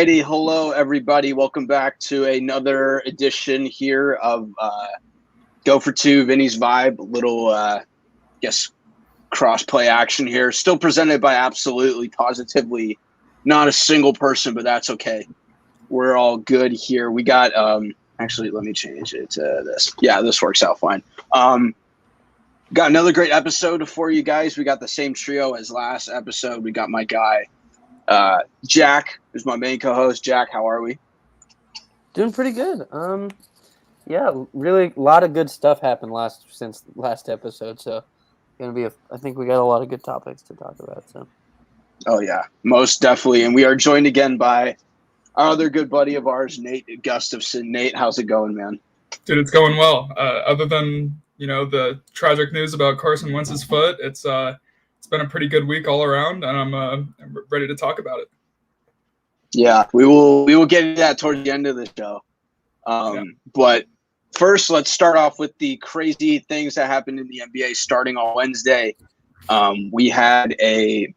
righty. Hello, everybody. Welcome back to another edition here of Go for Two, Vinny's Vibe. Little, cross-play action here. Still presented by absolutely, positively not a single person, but that's okay. We're all good here. We got, actually, let me change it to this. Yeah, this works out fine. Got another great episode for you guys. We got the same trio as last episode. We got my guy, Jack, who's my main co-host. Jack, how are we? Doing pretty good. Really a lot of good stuff happened since last episode, so I think we got a lot of good topics to talk about. So, oh yeah, most definitely. And we are joined again by our other good buddy of ours, Nate Gustafson. Nate, how's it going, man? Dude, it's going well. Other than the tragic news about Carson Wentz's foot, it's been a pretty good week all around, and I'm ready to talk about it. Yeah, we will get into that towards the end of the show. But first, let's start off with the crazy things that happened in the NBA starting on Wednesday. We had I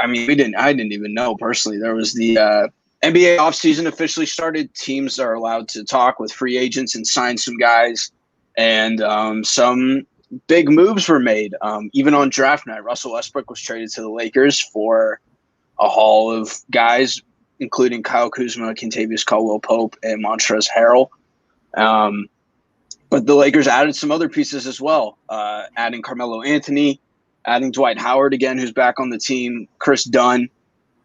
didn't even know personally. There was the NBA offseason officially started. Teams are allowed to talk with free agents and sign some guys. And some big moves were made. Even on draft night, Russell Westbrook was traded to the Lakers for a haul of guys, including Kyle Kuzma, Kentavious Caldwell-Pope, and Montrezl Harrell. But the Lakers added some other pieces as well, adding Carmelo Anthony, adding Dwight Howard again, who's back on the team, Chris Dunn,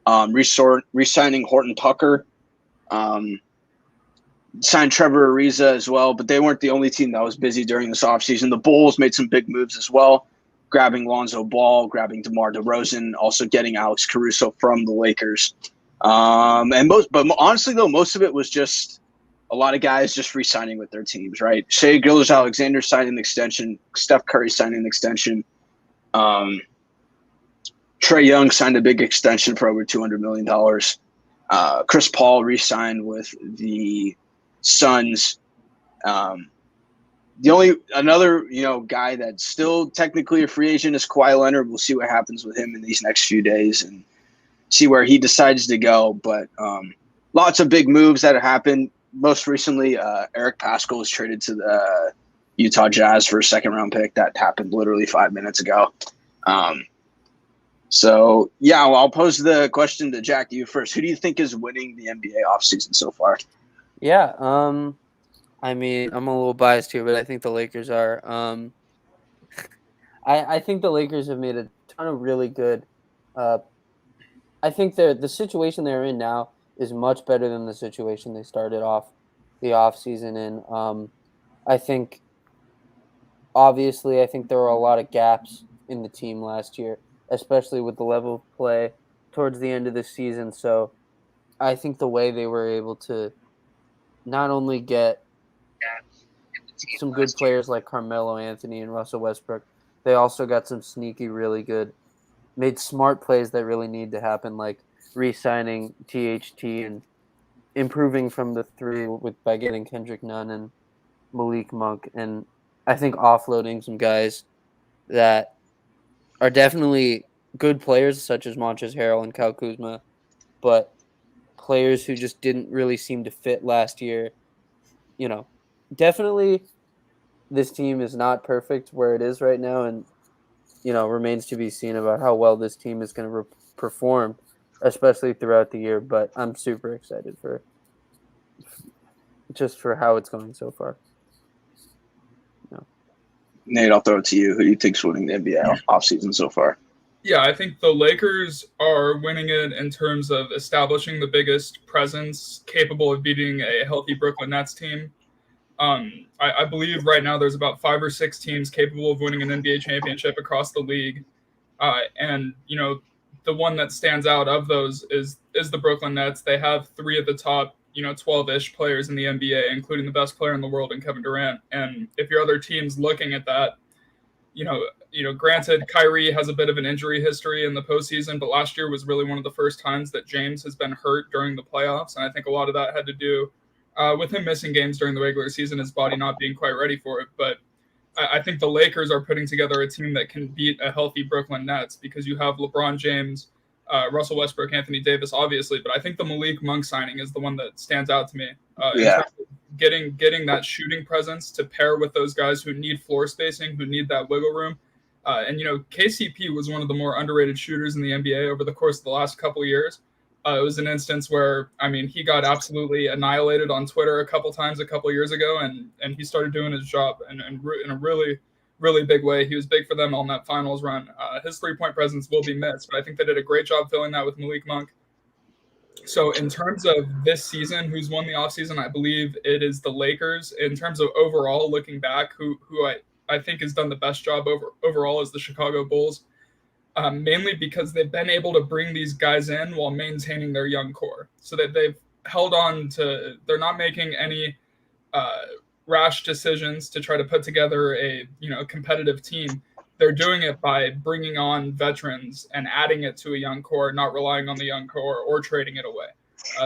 re-signing Horton Tucker, signed Trevor Ariza as well, but they weren't the only team that was busy during this offseason. The Bulls made some big moves as well, grabbing Lonzo Ball, grabbing DeMar DeRozan, also getting Alex Caruso from the Lakers. But honestly, though, most of it was just a lot of guys just re-signing with their teams, right? Shai Gilgeous-Alexander signed an extension. Steph Curry signed an extension. Trae Young signed a big extension for over $200 million. Chris Paul re-signed with the Suns. Another guy that's still technically a free agent is Kawhi Leonard. We'll see what happens with him in these next few days and see where he decides to go. But lots of big moves that have happened. Most recently, Eric Paschall was traded to the Utah Jazz for a second-round pick. That happened literally 5 minutes ago. I'll pose the question to Jack, you first. Who do you think is winning the NBA offseason so far? Yeah, I'm a little biased here, but I think the Lakers are. I think the Lakers have made a ton of really good. I think the situation they're in now is much better than the situation they started off the offseason in. I think there were a lot of gaps in the team last year, especially with the level of play towards the end of the season. So I think the way they were able to not only get some good players like Carmelo Anthony and Russell Westbrook, they also got some sneaky, really good, made smart plays that really need to happen, like re-signing THT and improving from the three by getting Kendrick Nunn and Malik Monk, and I think offloading some guys that are definitely good players, such as Montrezl Harrell and Kyle Kuzma, but players who just didn't really seem to fit last year. Definitely this team is not perfect where it is right now, and remains to be seen about how well this team is going to perform, especially throughout the year. But I'm super excited for how it's going so far. Nate, I'll throw it to you. Who do you think's winning the NBA offseason so far? Yeah, I think the Lakers are winning it in terms of establishing the biggest presence capable of beating a healthy Brooklyn Nets team. I believe right now there's about 5 or 6 teams capable of winning an NBA championship across the league. And the one that stands out of those is the Brooklyn Nets. They have 3 of the top 12-ish players in the NBA, including the best player in the world in Kevin Durant. And if your other team's looking at that, granted, Kyrie has a bit of an injury history in the postseason, but last year was really one of the first times that James has been hurt during the playoffs. And I think a lot of that had to do with him missing games during the regular season, his body not being quite ready for it. But I think the Lakers are putting together a team that can beat a healthy Brooklyn Nets because you have LeBron James, Russell Westbrook, Anthony Davis, obviously, but I think the Malik Monk signing is the one that stands out to me. In terms of getting that shooting presence to pair with those guys who need floor spacing, who need that wiggle room. And KCP was one of the more underrated shooters in the NBA over the course of the last couple of years. It was an instance where, he got absolutely annihilated on Twitter a couple times a couple of years ago, and he started doing his job in a really, really big way. He was big for them on that finals run. His three-point presence will be missed, but I think they did a great job filling that with Malik Monk. So in terms of this season, who's won the offseason, I believe it is the Lakers. In terms of overall looking back, who I think has done the best job overall is the Chicago Bulls. Mainly because they've been able to bring these guys in while maintaining their young core, so that they've held on to. They're not making any rash decisions to try to put together a competitive team. They're doing it by bringing on veterans and adding it to a young core, not relying on the young core or trading it away.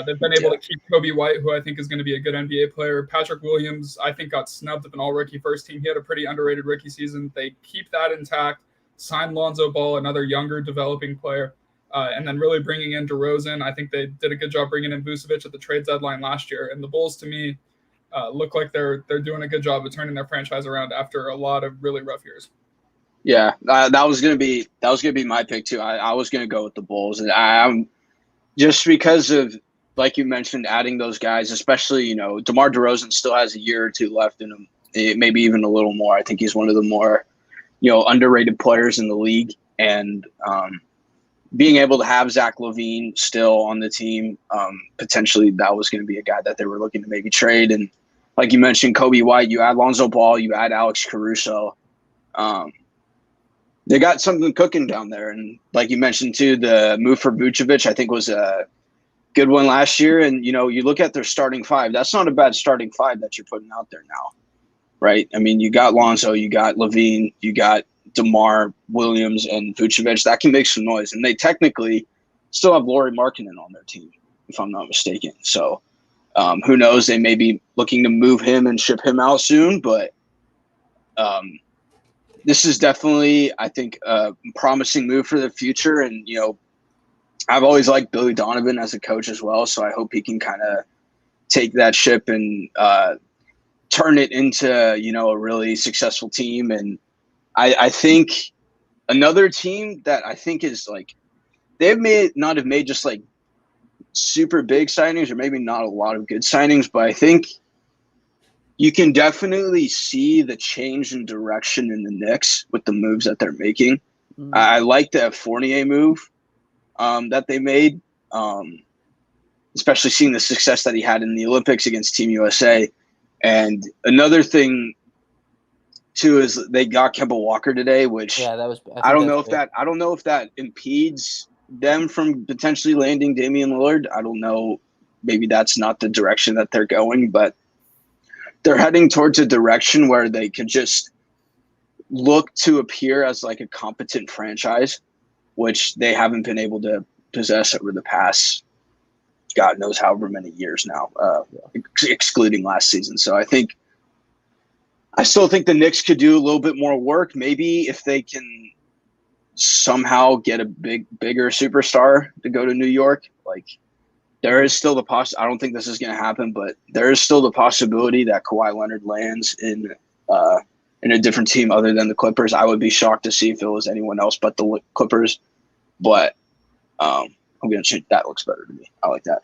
They've been able to keep Kobe White, who I think is going to be a good NBA player. Patrick Williams, I think, got snubbed of an all-rookie first team. He had a pretty underrated rookie season. They keep that intact. Signed Lonzo Ball, another younger developing player, and then really bringing in DeRozan. I think they did a good job bringing in Vucevic at the trade deadline last year. And the Bulls, to me, look like they're doing a good job of turning their franchise around after a lot of really rough years. Yeah, that was gonna be my pick too. I was gonna go with the Bulls, and I'm just because of, like you mentioned, adding those guys, especially DeMar DeRozan still has a year or two left in him, maybe even a little more. I think he's one of the more underrated players in the league, and being able to have Zach LaVine still on the team, potentially that was going to be a guy that they were looking to maybe trade. And like you mentioned, Kobe White, you add Lonzo Ball, you add Alex Caruso. They got something cooking down there. And like you mentioned too, the move for Vucevic, I think, was a good one last year. And, you look at their starting five, that's not a bad starting five that you're putting out there now. Right. You got Lonzo, you got LaVine, you got DeMar, Williams, and Vucevic. That can make some noise. And they technically still have Lauri Markkanen on their team, if I'm not mistaken. So who knows? They may be looking to move him and ship him out soon. But this is definitely, I think, a promising move for the future. And, I've always liked Billy Donovan as a coach as well. So I hope he can kind of take that ship and turn it into, a really successful team. And I think another team that I think is like, they not have made just like super big signings, or maybe not a lot of good signings, but I think you can definitely see the change in direction in the Knicks with the moves that they're making. Mm-hmm. I like the Fournier move that they made, especially seeing the success that he had in the Olympics against Team USA. And another thing too is they got Kemba Walker today, which I don't know if that impedes them from potentially landing Damian Lillard. I don't know. Maybe that's not the direction that they're going, but they're heading towards a direction where they could just look to appear as like a competent franchise, which they haven't been able to possess over the past God knows however many years now, excluding last season. So I still think the Knicks could do a little bit more work. Maybe if they can somehow get a bigger superstar to go to New York, like there is still the I don't think this is going to happen, but there is still the possibility that Kawhi Leonard lands in a different team other than the Clippers. I would be shocked to see if it was anyone else but the Clippers, but I'm going to change. That looks better to me. I like that.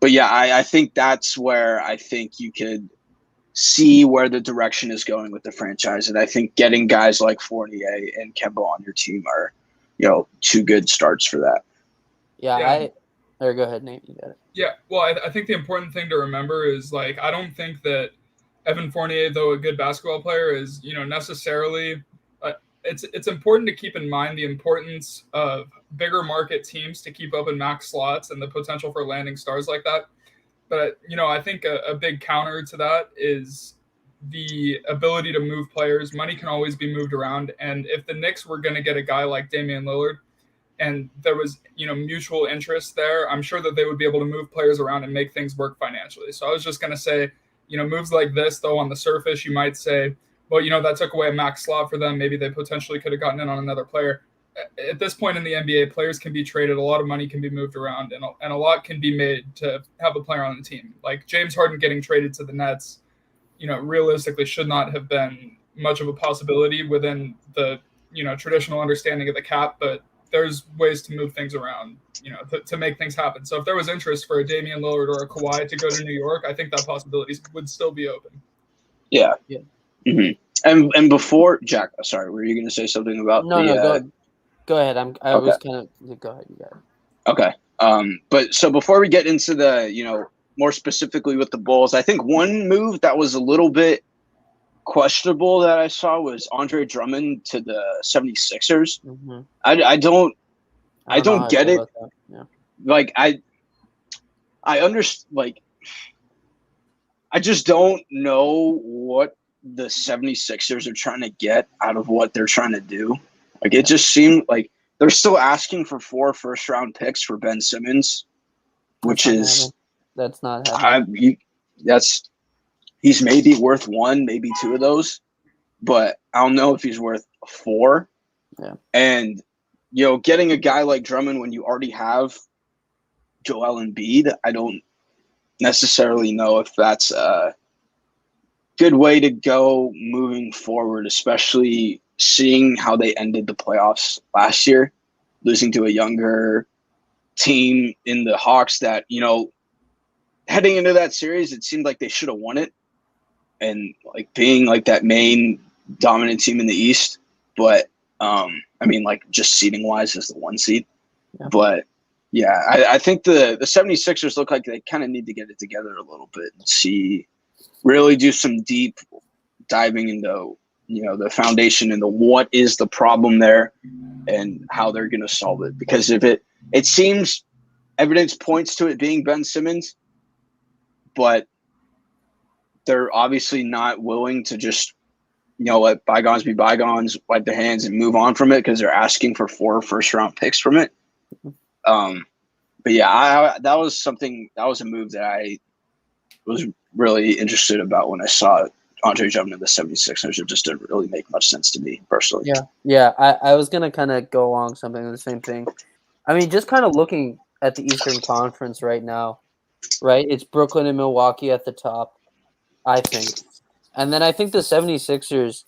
But yeah, I think that's where I think you could see where the direction is going with the franchise. And I think getting guys like Fournier and Kemba on your team are, two good starts for that. Yeah. Go ahead, Nate. You got it. Yeah. Well, I think the important thing to remember is, like, I don't think that Evan Fournier, though a good basketball player, is, necessarily it's important to keep in mind the importance of bigger market teams to keep open max slots and the potential for landing stars like that. But, I think a big counter to that is the ability to move players. Money can always be moved around. And if the Knicks were going to get a guy like Damian Lillard and there was, mutual interest there, I'm sure that they would be able to move players around and make things work financially. So I was just going to say, moves like this, though, on the surface, you might say, well, that took away a max slot for them. Maybe they potentially could have gotten in on another player. at this point in the NBA, players can be traded, a lot of money can be moved around, and a lot can be made to have a player on the team. Like James Harden getting traded to the Nets, realistically should not have been much of a possibility within the, traditional understanding of the cap, but there's ways to move things around, to make things happen. So if there was interest for a Damian Lillard or a Kawhi to go to New York, I think that possibility would still be open. Yeah. Mm-hmm. And before Jack, sorry, were you going to say something about Go ahead. I was kind of go ahead. You got it. Okay. But so before we get into the, more specifically with the Bulls, I think one move that was a little bit questionable that I saw was Andre Drummond to the 76ers. Mm-hmm. I don't get it. Yeah. Like I understand. Like I just don't know what the 76ers are trying to get out of what they're trying to do. Like it just seemed like they're still asking for 4 first-round picks for Ben Simmons, which is that's not happening. He's maybe worth 1, maybe 2 of those, but I don't know if he's worth 4. Yeah. And getting a guy like Drummond when you already have Joel Embiid, I don't necessarily know if that's a good way to go moving forward, especially seeing how they ended the playoffs last year, losing to a younger team in the Hawks that, heading into that series, it seemed like they should have won it and like being like that main dominant team in the East. But just seeding wise as the 1 seed. Yeah. But yeah, I think the 76ers look like they kind of need to get it together a little bit and really do some deep diving into, the foundation and what is the problem there and how they're going to solve it. Because if it seems evidence points to it being Ben Simmons, but they're obviously not willing to just, let bygones be bygones, wipe their hands and move on from it because they're asking for 4 first-round picks from it. But yeah, that was a move that I was really interested about when I saw Andre Drummond in the 76ers. It just didn't really make much sense to me personally. Yeah. I was going to kind of go along something the same thing. I mean, just kind of looking at the Eastern Conference right now, right? It's Brooklyn and Milwaukee at the top, I think. And then I think the 76ers,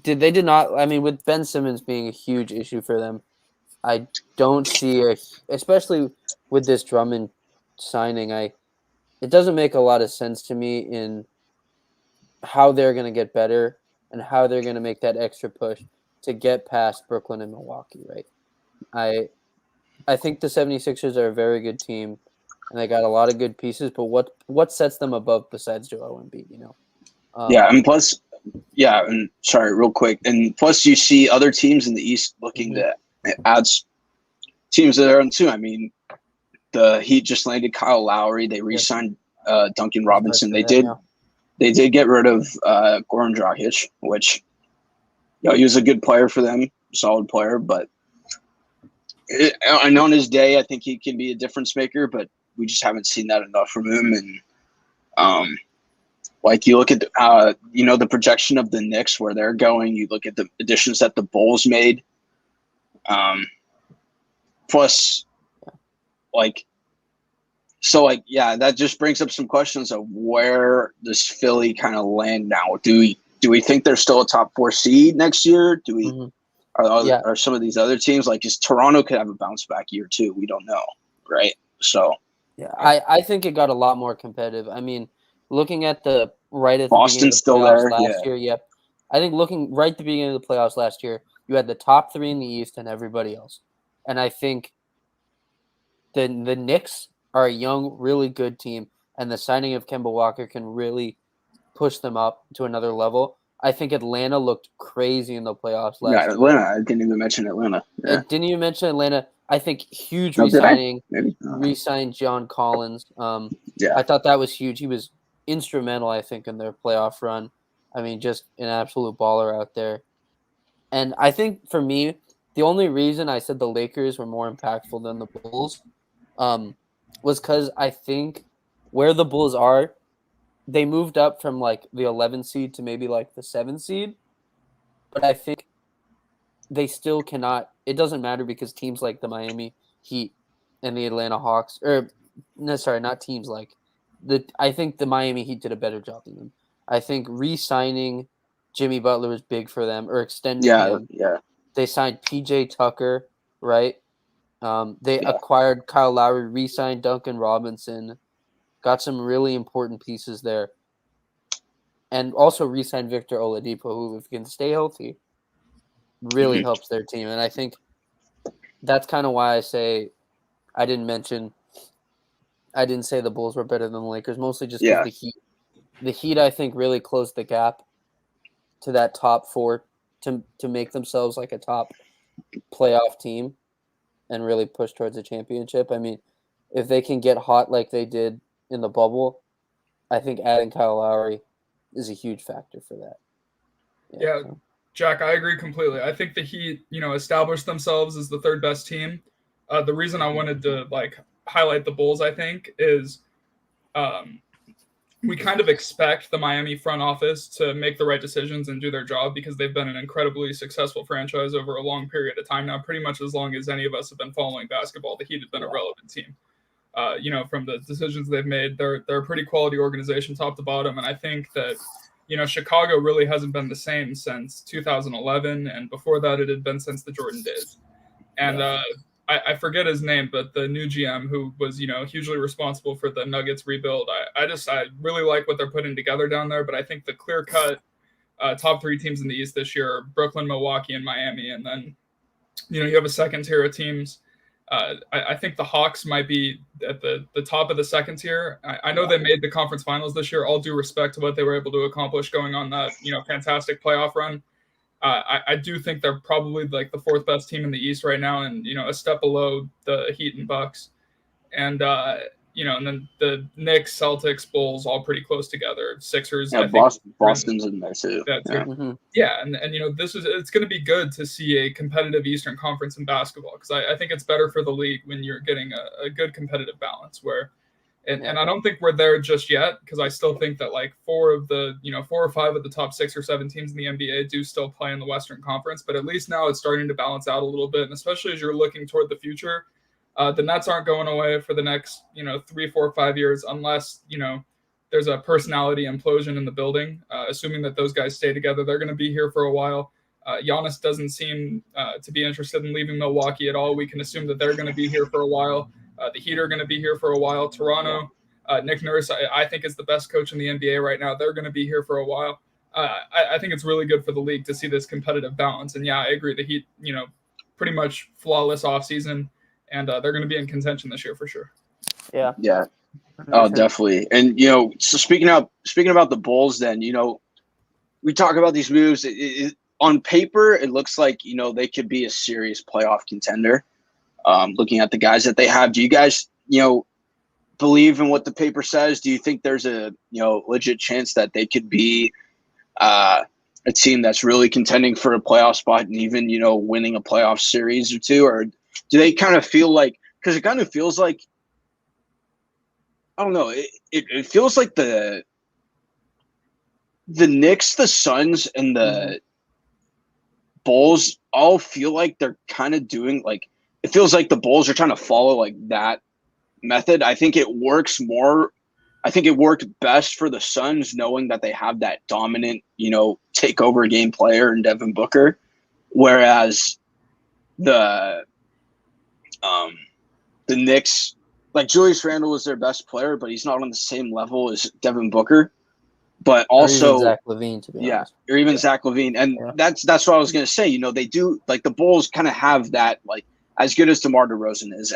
did not – I mean, with Ben Simmons being a huge issue for them, I don't see especially with this Drummond signing, it doesn't make a lot of sense to me in how they're going to get better and how they're going to make that extra push to get past Brooklyn and Milwaukee, right? I think the 76ers are a very good team and they got a lot of good pieces, but what sets them above besides Joel Embiid, and plus, and sorry, real quick, and plus you see other teams in the East looking to add teams that are on too. I mean, the Heat just landed Kyle Lowry. They re-signed Duncan Robinson. They did get rid of Goran Dragic, which he was a good player for them, solid player. But on his day, I think he can be a difference maker. But we just haven't seen that enough from him. And you look at the projection of the Knicks where they're going. You look at the additions that the Bulls made. Plus, that just brings up some questions of where does Philly kind of land now? Do we think they're still a top 4 seed next year? Do we are some of these other teams because Toronto could have a bounce back year too? We don't know, right? So yeah, I think it got a lot more competitive. I mean, looking at Boston's still there last year, yep. I think looking right at the beginning of the playoffs last year, you had the top 3 in the East and everybody else. And I think the Knicks are a young, really good team, and the signing of Kemba Walker can really push them up to another level. I think Atlanta looked crazy in the playoffs last year. Atlanta. I didn't even mention Atlanta. Yeah. Didn't even mention Atlanta. I think huge re-signing. Re-signed John Collins. I thought that was huge. He was instrumental, I think, in their playoff run. I mean, just an absolute baller out there. And I think for me, the only reason I said the Lakers were more impactful than the Bulls was because I think where the Bulls are, they moved up from the 11 seed to maybe the 7 seed. But I think they still cannot. It doesn't matter because teams like the Miami Heat and the Atlanta Hawks, or no, sorry, not teams like I think the Miami Heat did a better job than them. I think re-signing Jimmy Butler was big for them, or extending him. Yeah. They signed PJ Tucker, right? They Yeah. acquired Kyle Lowry, re-signed Duncan Robinson, got some really important pieces there, and also re-signed Victor Oladipo, who, if he can stay healthy, really helps their team. And I think that's kind of why I say I didn't say the Bulls were better than the Lakers, mostly just because the Heat, I think, really closed the gap to that top four to make themselves like a top playoff team and really push towards a championship. I mean, if they can get hot like they did in the bubble, I think adding Kyle Lowry is a huge factor for that. Yeah, Jack, I agree completely. I think the Heat, established themselves as the third best team. The reason I wanted to highlight the Bulls, I think, is we kind of expect the Miami front office to make the right decisions and do their job because they've been an incredibly successful franchise over a long period of time now, pretty much as long as any of us have been following basketball. The Heat have been a relevant team. From the decisions they've made, they're a pretty quality organization top to bottom. And I think that, Chicago really hasn't been the same since 2011. And before that, it had been since the Jordan days. And I forget his name, but the new GM who was, hugely responsible for the Nuggets rebuild. I really like what they're putting together down there. But I think the clear-cut top three teams in the East this year are Brooklyn, Milwaukee, and Miami. And then, you have a second tier of teams. I think the Hawks might be at the top of the second tier. I know they made the conference finals this year. All due respect to what they were able to accomplish going on that, fantastic playoff run. I do think they're probably like the fourth best team in the East right now, and a step below the Heat and Bucks, and and then the Knicks, Celtics, Bulls all pretty close together. Sixers, yeah, I think Boston's in there too. It's going to be good to see a competitive Eastern Conference in basketball because I think it's better for the league when you're getting a good competitive balance where. And I don't think we're there just yet because I still think that 4 or 5 of the top 6 or 7 teams in the NBA do still play in the Western Conference. But at least now it's starting to balance out a little bit. And especially as you're looking toward the future, the Nets aren't going away for the next, 3, 4, 5 years unless, there's a personality implosion in the building. Assuming that those guys stay together, they're going to be here for a while. Giannis doesn't seem to be interested in leaving Milwaukee at all. We can assume that they're going to be here for a while. The Heat are going to be here for a while. Toronto, Nick Nurse, I think is the best coach in the NBA right now. They're going to be here for a while. I think it's really good for the league to see this competitive balance. And yeah, I agree. The Heat, pretty much flawless offseason, and they're going to be in contention this year for sure. Yeah. Yeah. Oh, definitely. And so speaking about the Bulls, then we talk about these moves. On paper, it looks like they could be a serious playoff contender. Looking at the guys that they have, do you guys, believe in what the paper says? Do you think there's a, legit chance that they could be a team that's really contending for a playoff spot and even, winning a playoff series or two? Or do they kind of feel like, because it kind of feels like, I don't know, it feels like the Knicks, the Suns, and the Bulls all feel like they're kind of doing it feels like the Bulls are trying to follow that method. I think it works more. I think it worked best for the Suns knowing that they have that dominant, takeover game player in Devin Booker. Whereas the Knicks, Julius Randle is their best player, but he's not on the same level as Devin Booker. But also or even Zach LaVine, to be honest. Or even Zach LaVine. And that's what I was going to say. They do, the Bulls kind of have that, as good as DeMar DeRozan is,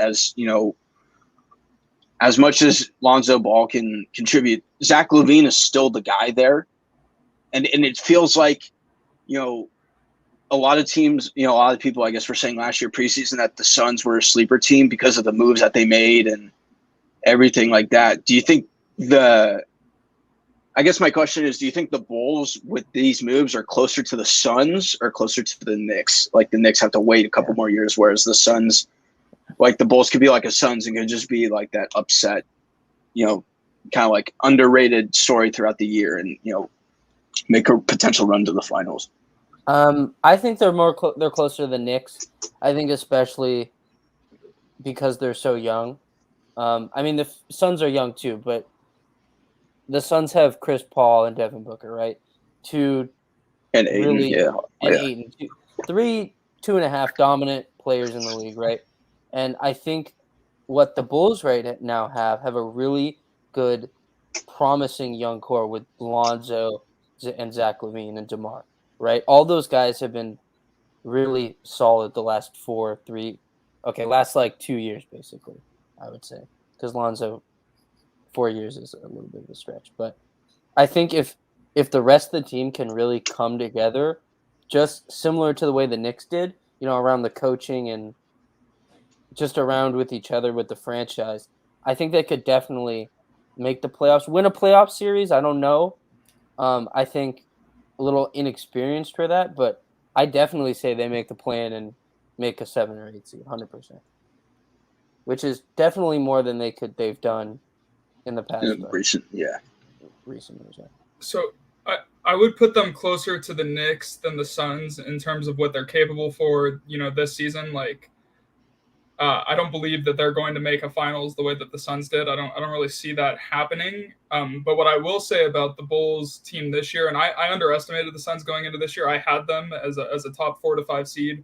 as much as Lonzo Ball can contribute, Zach LaVine is still the guy there. And it feels like, a lot of teams, a lot of people, I guess, were saying last year preseason that the Suns were a sleeper team because of the moves that they made and everything like that. Do you think I guess my question is, do you think the Bulls with these moves are closer to the Suns or closer to the Knicks? The Knicks have to wait a couple more years, whereas the Suns, the Bulls could be like a Suns and could just be that upset, kind of underrated story throughout the year and, make a potential run to the finals. I think they're they're closer to the Knicks. I think especially because they're so young. I mean, the Suns are young too, but the Suns have Chris Paul and Devin Booker, right? Two And Aiden, really yeah. and Yeah. Aiden, three 2.5 dominant players in the league, right? And I think what the Bulls right now have a really good, promising young core with Lonzo and Zach LaVine and DeMar, right? All those guys have been really solid the last last like 2 years basically, I would say, because Lonzo 4 years is a little bit of a stretch, but I think if the rest of the team can really come together, just similar to the way the Knicks did, around the coaching and just around with each other with the franchise, I think they could definitely make the playoffs. Win a playoff series, I don't know. I think a little inexperienced for that, but I definitely say they make the plan and make a 7 or 8 seed, 100%, which is definitely more than they've done in the past. Recent years. Yeah. So I would put them closer to the Knicks than the Suns in terms of what they're capable for, this season. Like, I don't believe that they're going to make a finals the way that the Suns did. I don't really see that happening. But what I will say about the Bulls team this year, and I underestimated the Suns going into this year. I had them as a top 4 to 5 seed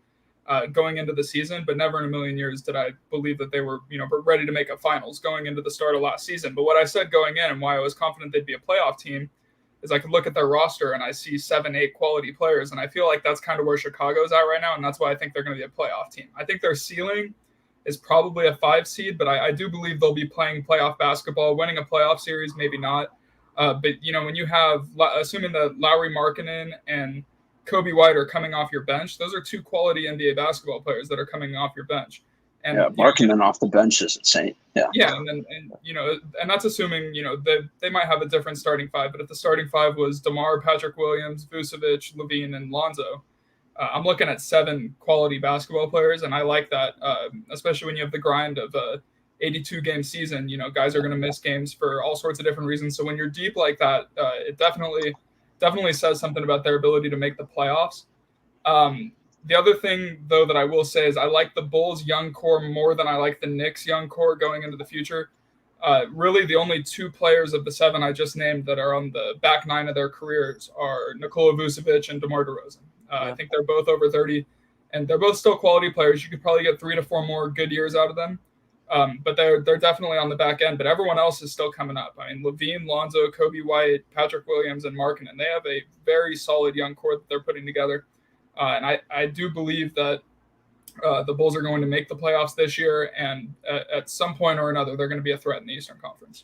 going into the season, but never in a million years did I believe that they were, ready to make a finals going into the start of last season. But what I said going in and why I was confident they'd be a playoff team is I could look at their roster and I see 7, 8 quality players. And I feel like that's kind of where Chicago's at right now. And that's why I think they're going to be a playoff team. I think their ceiling is probably a 5 seed, but I do believe they'll be playing playoff basketball, winning a playoff series, maybe not. But, when you have, assuming that Lauri Markkanen and Kobe White are coming off your bench, those are 2 quality NBA basketball players that are coming off your bench. And Markkanen off the bench is insane. Yeah. Yeah, and that's assuming, they might have a different starting 5, but if the starting 5 was DeMar, Patrick Williams, Vucevic, LaVine, and Lonzo, I'm looking at 7 quality basketball players, and I like that, especially when you have the grind of a 82-game season. Guys are going to miss games for all sorts of different reasons. So when you're deep like that, it definitely says something about their ability to make the playoffs. The other thing, though, that I will say is I like the Bulls' young core more than I like the Knicks' young core going into the future. Really, the only 2 players of the 7 I just named that are on the back 9 of their careers are Nikola Vucevic and DeMar DeRozan. I think they're both over 30, and they're both still quality players. You could probably get 3 to 4 more good years out of them, but they're definitely on the back end. But everyone else is still coming up. I mean, LaVine, Lonzo, Kobe White, Patrick Williams, and Markkanen. They have a very solid young core that they're putting together, and I do believe that the Bulls are going to make the playoffs this year, and at some point or another, they're going to be a threat in the Eastern Conference.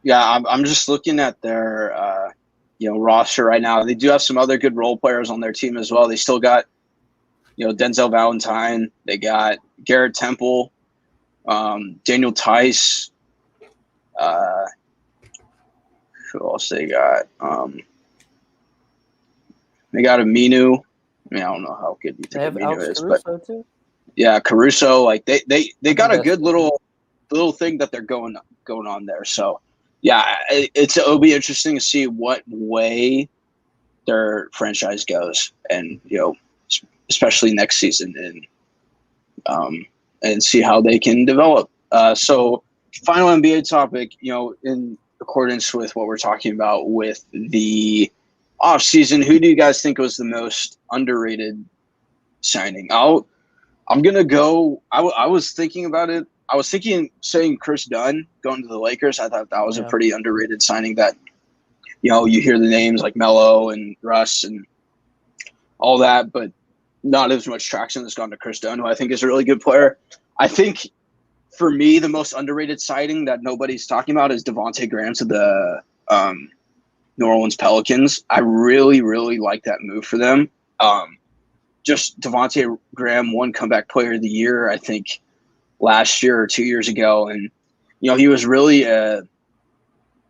Yeah, I'm just looking at their roster right now. They do have some other good role players on their team as well. They still got Denzel Valentine. They got Garrett Temple, Daniel Tice. Who else they got? They got Aminu. I mean, I don't know how good you think Aminu is, but too? Yeah, Caruso. Like they got a good little thing that they're going on there. So yeah, it'll be interesting to see what way their franchise goes, and especially next season, and see how they can develop. So final NBA topic, in accordance with what we're talking about with the off season, who do you guys think was the most underrated signing? I'm gonna go. I was thinking about it. I was saying Chris Dunn going to the Lakers. I thought that was a pretty underrated signing. That you hear the names like Melo and Russ and all that, but not as much traction has gone to Chris Dunn, who I think is a really good player. I think for me, the most underrated signing that nobody's talking about is Devontae Graham to the New Orleans Pelicans. I really, really like that move for them. Just Devontae Graham won comeback player of the year, I think, last year or 2 years ago. And, he was really,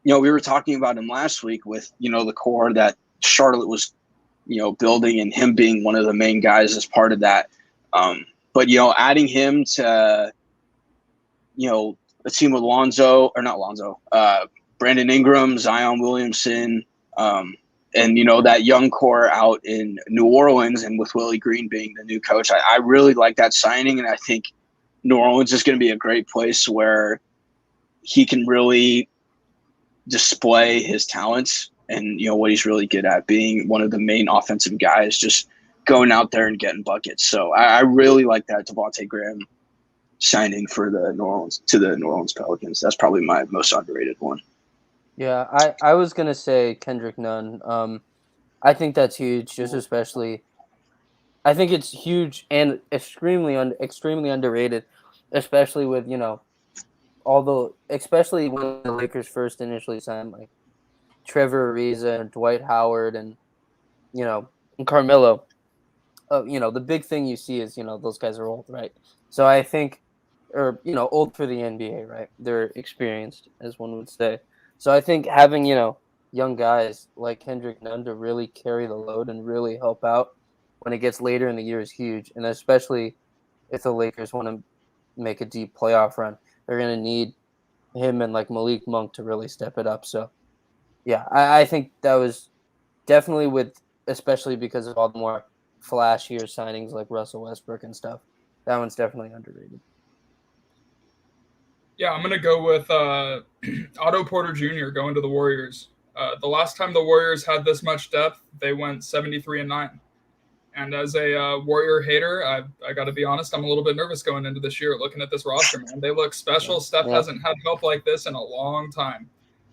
we were talking about him last week with, the core that Charlotte was, building, and him being one of the main guys as part of that. But, adding him to, a team with Brandon Ingram, Zion Williamson, And, that young core out in New Orleans and with Willie Green being the new coach, I really like that signing. And I think New Orleans is going to be a great place where he can really display his talents and, what he's really good at, being one of the main offensive guys, just going out there and getting buckets. So I really like that Devontae Graham signing for the New Orleans Pelicans. That's probably my most underrated one. Yeah, I was gonna say Kendrick Nunn. I think that's huge, just especially. I think it's huge and extremely underrated, especially with especially when the Lakers first initially signed like Trevor Ariza and Dwight Howard and and Carmelo. The big thing you see is those guys are old, right? So I think, or old for the NBA, right? They're experienced, as one would say. So I think having young guys like Kendrick Nunn to really carry the load and really help out when it gets later in the year is huge, and especially if the Lakers want to make a deep playoff run, they're going to need him and like Malik Monk to really step it up. So yeah, I think that was definitely especially because of all the more flashier signings like Russell Westbrook and stuff. That one's definitely underrated. Yeah, I'm going to go with Otto Porter Jr. going to the Warriors. The last time the Warriors had this much depth, they went 73-9. And as a Warrior hater, I got to be honest, I'm a little bit nervous going into this year looking at this roster, man. They look special. Yeah. Steph hasn't had help like this in a long time.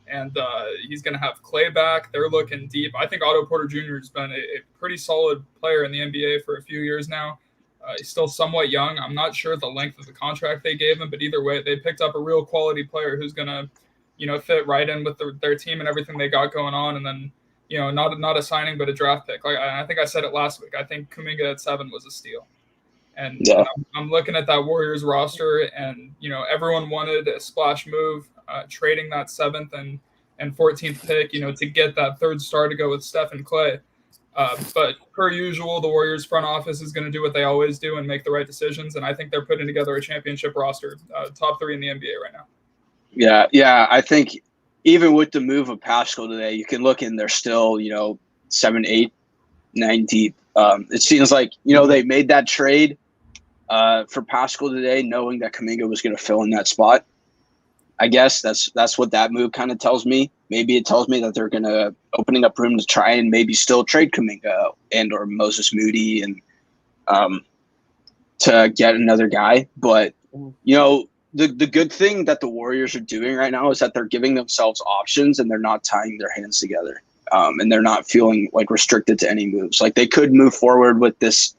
And he's going to have Clay back. They're looking deep. I think Otto Porter Jr. has been a pretty solid player in the NBA for a few years now. He's still somewhat young. I'm not sure the length of the contract they gave him, but either way, they picked up a real quality player who's going to, fit right in with their team and everything they got going on. And then, not a signing, but a draft pick. Like I think I said it last week. I think Kuminga at 7 was a steal. And I'm looking at that Warriors roster, and everyone wanted a splash move, trading that 7th and 14th pick, to get that third star to go with Steph and Clay. But per usual, the Warriors front office is going to do what they always do and make the right decisions. And I think they're putting together a championship roster, top 3 in the NBA right now. Yeah. I think even with the move of Pascal today, you can look and they're still, 7, 8, 9 deep. It seems like, they made that trade for Pascal today, knowing that Kuminga was going to fill in that spot. I guess that's what that move kind of tells me. Maybe it tells me that they're going to opening up room to try and maybe still trade Kuminga and or Moses Moody and to get another guy. But, the good thing that the Warriors are doing right now is that they're giving themselves options and they're not tying their hands together. And they're not feeling like restricted to any moves. Like they could move forward with these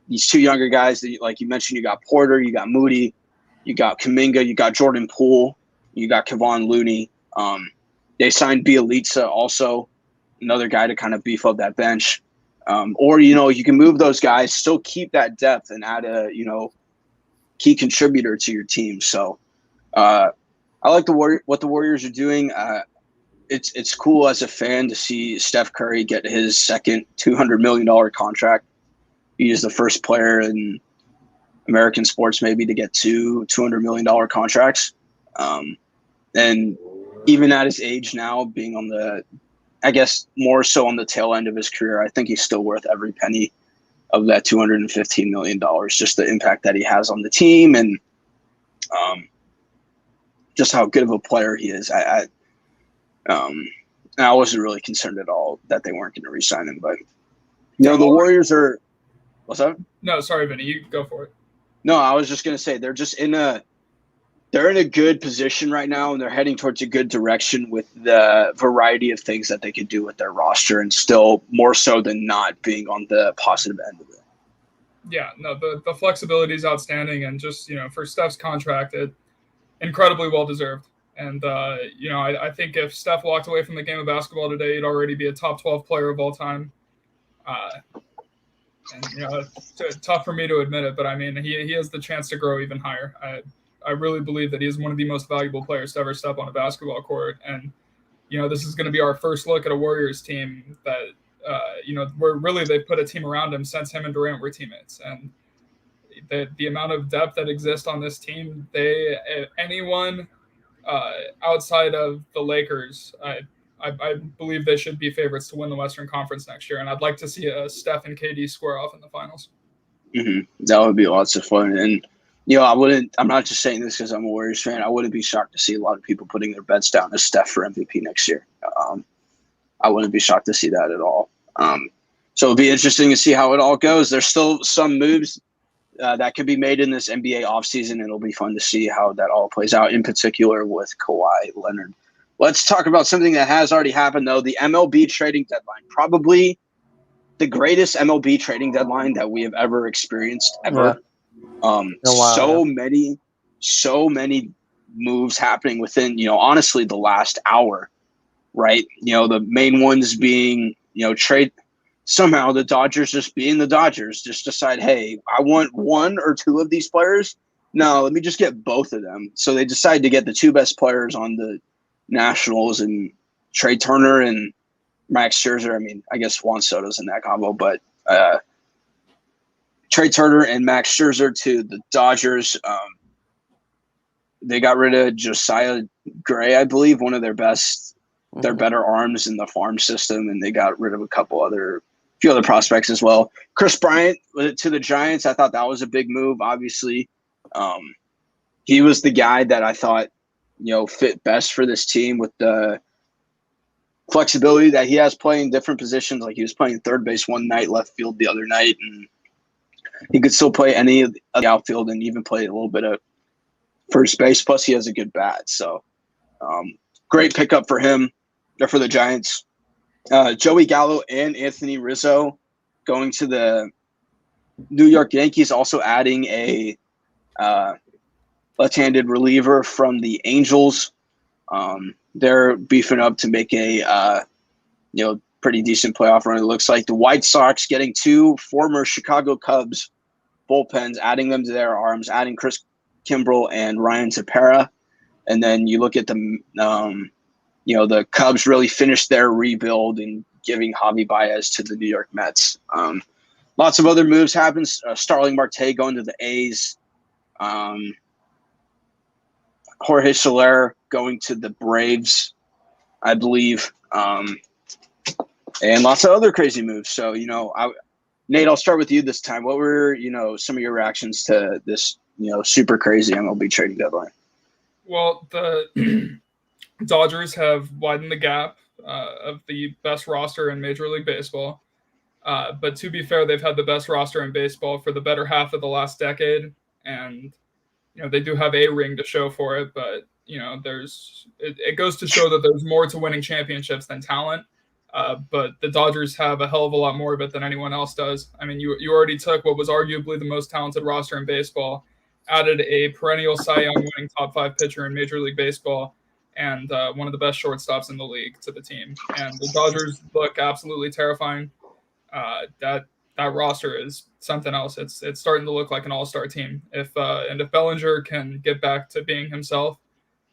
2 younger guys that, like you mentioned, you got Porter, you got Moody, you got Kuminga, you got Jordan Poole, you got Kevon Looney. They signed Bielitsa also, another guy to kind of beef up that bench. Or, you can move those guys, still keep that depth and add a, key contributor to your team. So I like what the Warriors are doing. It's cool as a fan to see Steph Curry get his second $200 million contract. He is the first player in American sports maybe to get 2 $200 million contracts. And even at his age now, being on the, I guess, more so on the tail end of his career, I think he's still worth every penny of that $215 million, just the impact that he has on the team and just how good of a player he is. I wasn't really concerned at all that they weren't going to re-sign him, but the Warriors are. What's up? No, sorry, Vinny, you go for it. No, I was just going to say they're just they're in a good position right now, and they're heading towards a good direction with the variety of things that they could do with their roster, and still more so than not being on the positive end of it. Yeah, no, the flexibility is outstanding, and just for Steph's contract, incredibly well deserved. And I think if Steph walked away from the game of basketball today, he'd already be a top 12 player of all time. And it's tough for me to admit it, but I mean, he has the chance to grow even higher. I really believe that he is one of the most valuable players to ever step on a basketball court. And, this is going to be our first look at a Warriors team that, where really they've put a team around him since him and Durant were teammates. And the amount of depth that exists on this team, anyone outside of the Lakers, I believe they should be favorites to win the Western Conference next year, and I'd like to see a Steph and KD square off in the finals. That would be lots of fun. And, I'm not just saying this because I'm a Warriors fan. I wouldn't be shocked to see a lot of people putting their bets down as Steph for MVP next year. I wouldn't be shocked to see that at all. So it'll be interesting to see how it all goes. There's still some moves that could be made in this NBA offseason, and it'll be fun to see how that all plays out, in particular with Kawhi Leonard. Let's talk about something that has already happened, though, the MLB trading deadline. Probably the greatest MLB trading deadline that we have ever experienced, ever. So many moves happening within, honestly, the last hour, right? The main ones being, trade. Somehow the Dodgers, just being the Dodgers, just decide, hey, I want one or two of these players. No, let me just get both of them. So they decide to get the two best players on the Nationals, and Trey Turner and Max Scherzer. I mean, I guess Juan Soto's in that combo, but Trey Turner and Max Scherzer to the Dodgers. They got rid of Josiah Gray, I believe, one of their better arms in the farm system, and they got rid of a few other prospects as well. Chris Bryant to the Giants. I thought that was a big move. Obviously, he was the guy that I thought, fit best for this team with the flexibility that he has playing different positions. Like, he was playing third base one night, left field the other night, and he could still play any of the outfield and even play a little bit of first base. Plus, he has a good bat. So, great pickup for him or for the Giants. Joey Gallo and Anthony Rizzo going to the New York Yankees, also adding a left-handed reliever from the Angels. They're beefing up to make a pretty decent playoff run. It looks like the White Sox getting two former Chicago Cubs bullpens, adding them to their arms, adding Chris Kimbrell and Ryan Tepera. And then you look at the Cubs really finished their rebuild and giving Javi Baez to the New York Mets. Lots of other moves happened. Starling Marte going to the A's. Jorge Soler going to the Braves, I believe. And lots of other crazy moves. So, Nate, I'll start with you this time. What were, some of your reactions to this, super crazy MLB trading deadline? Well, the Dodgers have widened the gap of the best roster in Major League Baseball. But to be fair, they've had the best roster in baseball for the better half of the last decade. And, they do have a ring to show for it. But, it goes to show that there's more to winning championships than talent. But the Dodgers have a hell of a lot more of it than anyone else does. I mean, you already took what was arguably the most talented roster in baseball, added a perennial Cy Young winning top 5 pitcher in Major League Baseball, and one of the best shortstops in the league to the team. And the Dodgers look absolutely terrifying. That roster is something else. It's starting to look like an all-star team. If Bellinger can get back to being himself,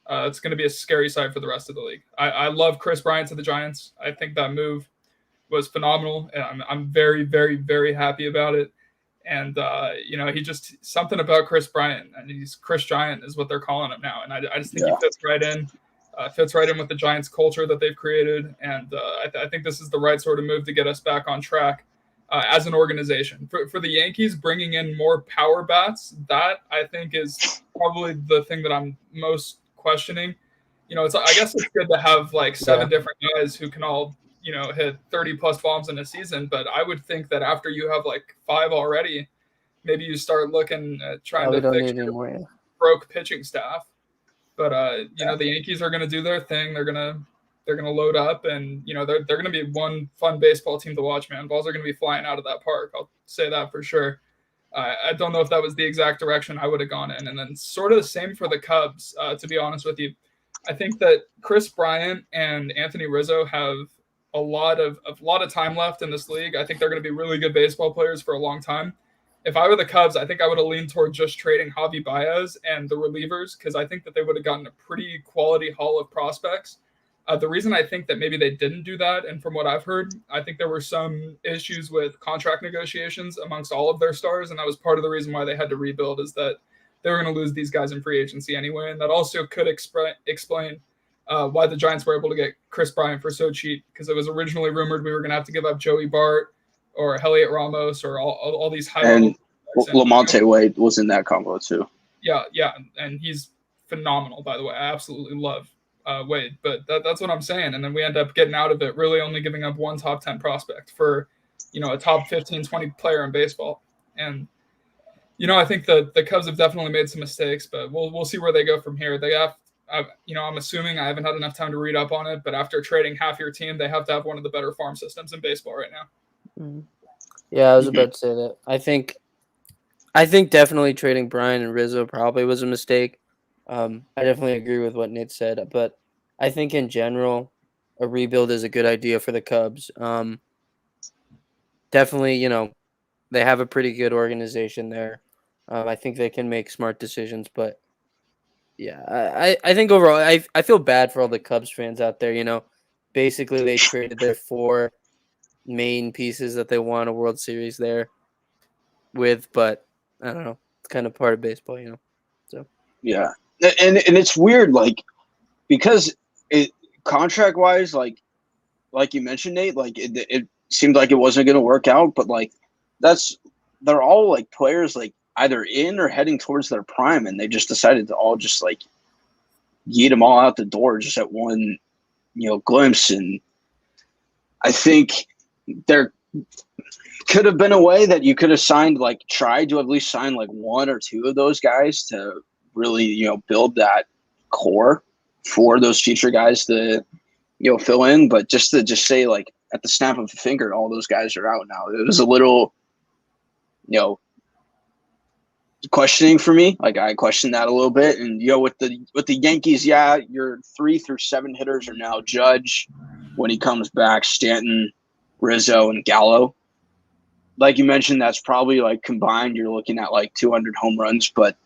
it's going to be a scary sight for the rest of the league. I love Chris Bryant to the Giants. I think that move was phenomenal. I'm very, very, very happy about it. And, he just something about Chris Bryant, and he's Chris Giant is what they're calling him now. And I just think he fits right in with the Giants culture that they've created. And I think this is the right sort of move to get us back on track as an organization. For the Yankees, bringing in more power bats, that I think is probably the thing that I'm most questioning. I guess it's good to have like 7 different guys who can all, hit 30 plus bombs in a season. But I would think that after you have like 5 already, maybe you start looking at trying to fix your broke pitching staff. But the Yankees are going to do their thing. They're going to load up, and they're going to be one fun baseball team to watch. Man, balls are going to be flying out of that park. I'll say that for sure. I don't know if that was the exact direction I would have gone in. And then sort of the same for the Cubs, to be honest with you. I think that Chris Bryant and Anthony Rizzo have a lot of time left in this league. I think they're going to be really good baseball players for a long time. If I were the Cubs, I think I would have leaned toward just trading Javi Baez and the relievers, because I think that they would have gotten a pretty quality haul of prospects. The reason I think that maybe they didn't do that, and from what I've heard, I think there were some issues with contract negotiations amongst all of their stars, and that was part of the reason why they had to rebuild, is that they were going to lose these guys in free agency anyway, and that also could explain why the Giants were able to get Chris Bryant for so cheap, because it was originally rumored we were going to have to give up Joey Bart or Elliot Ramos or all these high-level – Lamonte Wade was in that combo too. Yeah, and he's phenomenal, by the way. I absolutely love Wade, but that's what I'm saying. And then we end up getting out of it, really only giving up one top 10 prospect for, a top 15, 20 player in baseball. And, I think the Cubs have definitely made some mistakes, but we'll see where they go from here. They have, I'm assuming, I haven't had enough time to read up on it, but after trading half your team, they have to have one of the better farm systems in baseball right now. Mm-hmm. Yeah, I was about to say that. I think definitely trading Brian and Rizzo probably was a mistake. I definitely agree with what Nate said, but I think in general, a rebuild is a good idea for the Cubs. Definitely, they have a pretty good organization there. I think they can make smart decisions, but yeah, I think overall, I feel bad for all the Cubs fans out there. Basically they traded their 4 main pieces that they won a World Series there with, but I don't know. It's kind of part of baseball, So yeah, and it's weird, like, because contract wise, like you mentioned, Nate, like it seemed like it wasn't going to work out, but like they're all like players like either in or heading towards their prime, and they just decided to all just like yeet them all out the door just at one glimpse. And I think there could have been a way that you could have tried to at least sign like 1 or 2 of those guys to really build that core for those future guys to fill in. But just to say like at the snap of a finger, all those guys are out now, it was a little questioning for me. Like I questioned that a little bit. And with the Yankees, your 3 through 7 hitters are now Judge when he comes back, Stanton, Rizzo, and Gallo. Like you mentioned, that's probably like combined you're looking at like 200 home runs, but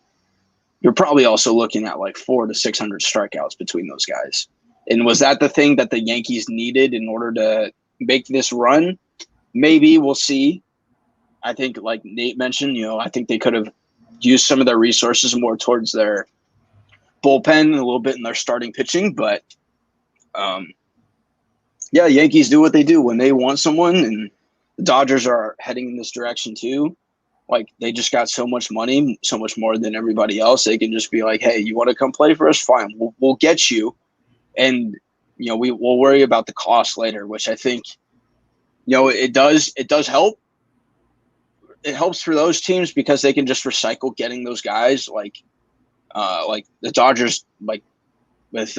you're probably also looking at like 400 to 600 strikeouts between those guys. And was that the thing that the Yankees needed in order to make this run? Maybe, we'll see. I think, like Nate mentioned, I think they could have used some of their resources more towards their bullpen and a little bit in their starting pitching. But, Yankees do what they do when they want someone, and the Dodgers are heading in this direction too. Like, they just got so much money, so much more than everybody else. They can just be like, hey, you want to come play for us? Fine, we'll get you. And, we'll worry about the cost later, which I think, it does help. It helps for those teams because they can just recycle getting those guys like the Dodgers, like with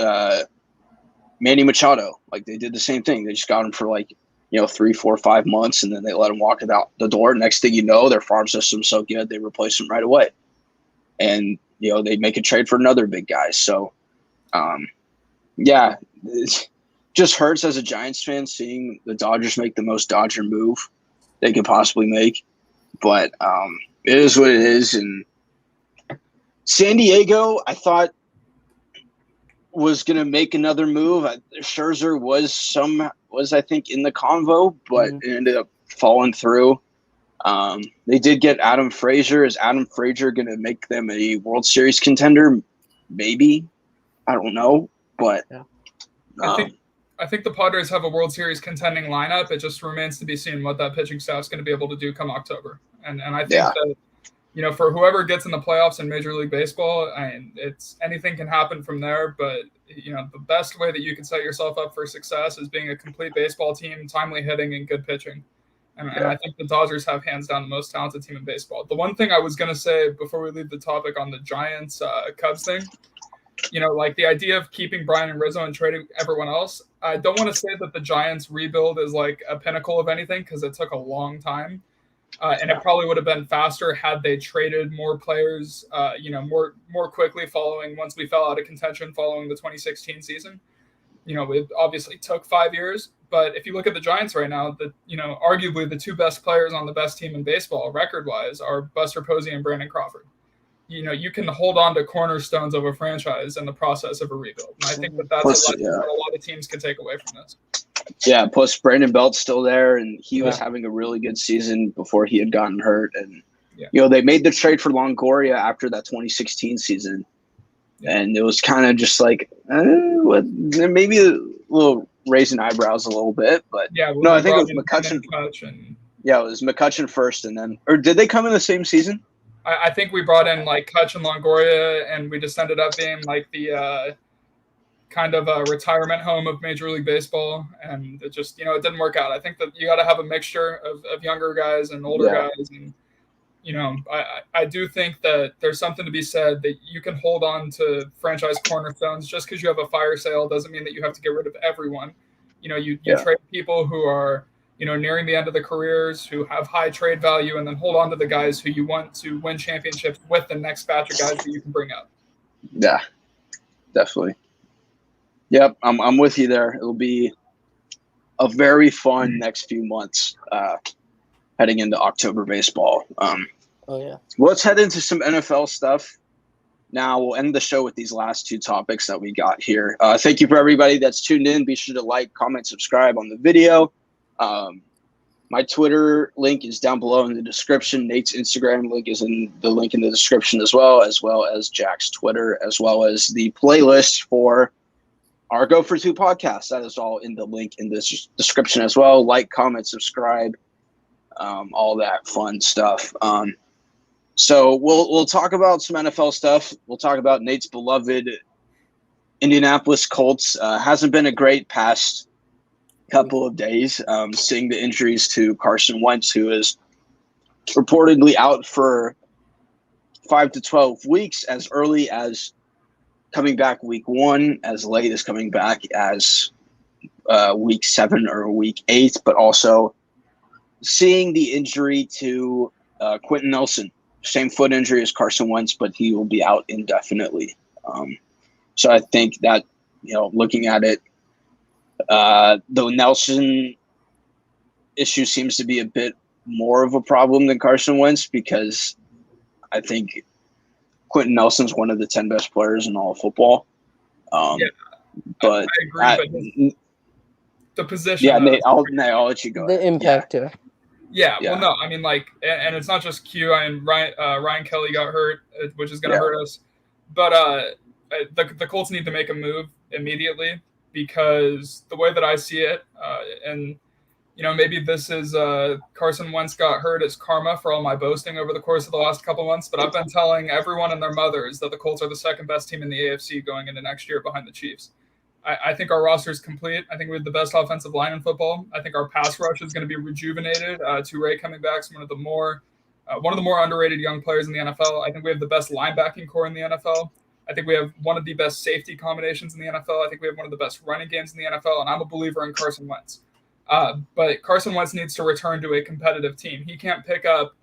Manny Machado. Like, they did the same thing. They just got him for 3, 4, 5 months, and then they let him walk out the door. Next thing you know, their farm system's so good, they replace him right away. And, they make a trade for another big guy. So, it just hurts as a Giants fan seeing the Dodgers make the most Dodger move they could possibly make. But it is what it is. And San Diego, I thought, was going to make another move. Scherzer was I think in the convo, but it ended up falling through. They did get Adam Frazier. Is Adam Frazier going to make them a World Series contender? Maybe. I don't know, but I think the Padres have a World Series contending lineup. It just remains to be seen what that pitching staff is going to be able to do come October. And I think that, for whoever gets in the playoffs in Major League Baseball, it's anything can happen from there. But, the best way that you can set yourself up for success is being a complete baseball team, timely hitting, and good pitching. And I think the Dodgers have hands down the most talented team in baseball. The one thing I was going to say before we leave the topic on the Giants Cubs thing, like the idea of keeping Brian and Rizzo and trading everyone else, I don't want to say that the Giants rebuild is like a pinnacle of anything because it took a long time. And it probably would have been faster had they traded more players, more quickly once we fell out of contention following the 2016 season. It obviously took 5 years, but if you look at the Giants right now, arguably the 2 best players on the best team in baseball record-wise are Buster Posey and Brandon Crawford. You can hold on to cornerstones of a franchise in the process of a rebuild. And I think that's a lesson that a lot of teams can take away from this. Yeah, plus Brandon Belt's still there, and he was having a really good season before he had gotten hurt. And, they made the trade for Longoria after that 2016 season. And it was kind of just like, maybe a little raising eyebrows a little bit. But no, I think it was McCutcheon. Yeah, it was McCutcheon first, and then – or did they come in the same season? I think we brought in, like, Kutch and Longoria, and we just ended up being, like, the kind of a retirement home of Major League Baseball, and it just, it didn't work out. I think that you got to have a mixture of younger guys and older guys, and I do think that there's something to be said that you can hold on to franchise cornerstones. Just because you have a fire sale doesn't mean that you have to get rid of everyone. You trade people who are nearing the end of their careers, who have high trade value, and then hold on to the guys who you want to win championships with the next batch of guys that you can bring up. Yeah, definitely. Yep, I'm with you there. It'll be a very fun next few months heading into October baseball. Let's head into some NFL stuff. Now we'll end the show with these last two topics that we got here. Thank you for everybody that's tuned in. Be sure to like, comment, subscribe on the video. My Twitter link is down below in the description. Nate's Instagram link is in the link in the description as well as Jack's Twitter, as well as the playlist for our Go for Two podcast. That is all in the link in the description as well. Like, comment, subscribe, all that fun stuff. So we'll talk about some NFL stuff. We'll talk about Nate's beloved Indianapolis Colts. Hasn't been a great past couple of days, seeing the injuries to Carson Wentz, who is reportedly out for 5 to 12 weeks, as early as coming back week 1, as late as coming back as week 7 or week 8, but also seeing the injury to Quentin Nelson. Same foot injury as Carson Wentz, but he will be out indefinitely. So I think that, looking at it, the Nelson issue seems to be a bit more of a problem than Carson Wentz, because I think Quentin Nelson's one of the 10 best players in all of football. But I agree. But the position. Yeah, Nate, I'll let you go. The impact too. Yeah, well, no, I mean, like, and it's not just Q. I mean, Ryan Kelly got hurt, which is going to hurt us. But the Colts need to make a move immediately, because the way that I see it, and maybe this is Carson Wentz got hurt as karma for all my boasting over the course of the last couple months. But I've been telling everyone and their mothers that the Colts are the second best team in the AFC going into next year, behind the Chiefs. I think our roster is complete. I think we have the best offensive line in football. I think our pass rush is going to be rejuvenated. Toure coming back is one of the more underrated young players in the NFL. I think we have the best linebacking core in the NFL. I think we have one of the best safety combinations in the NFL. I think we have one of the best running games in the NFL, and I'm a believer in Carson Wentz. But Carson Wentz needs to return to a competitive team. He can't pick up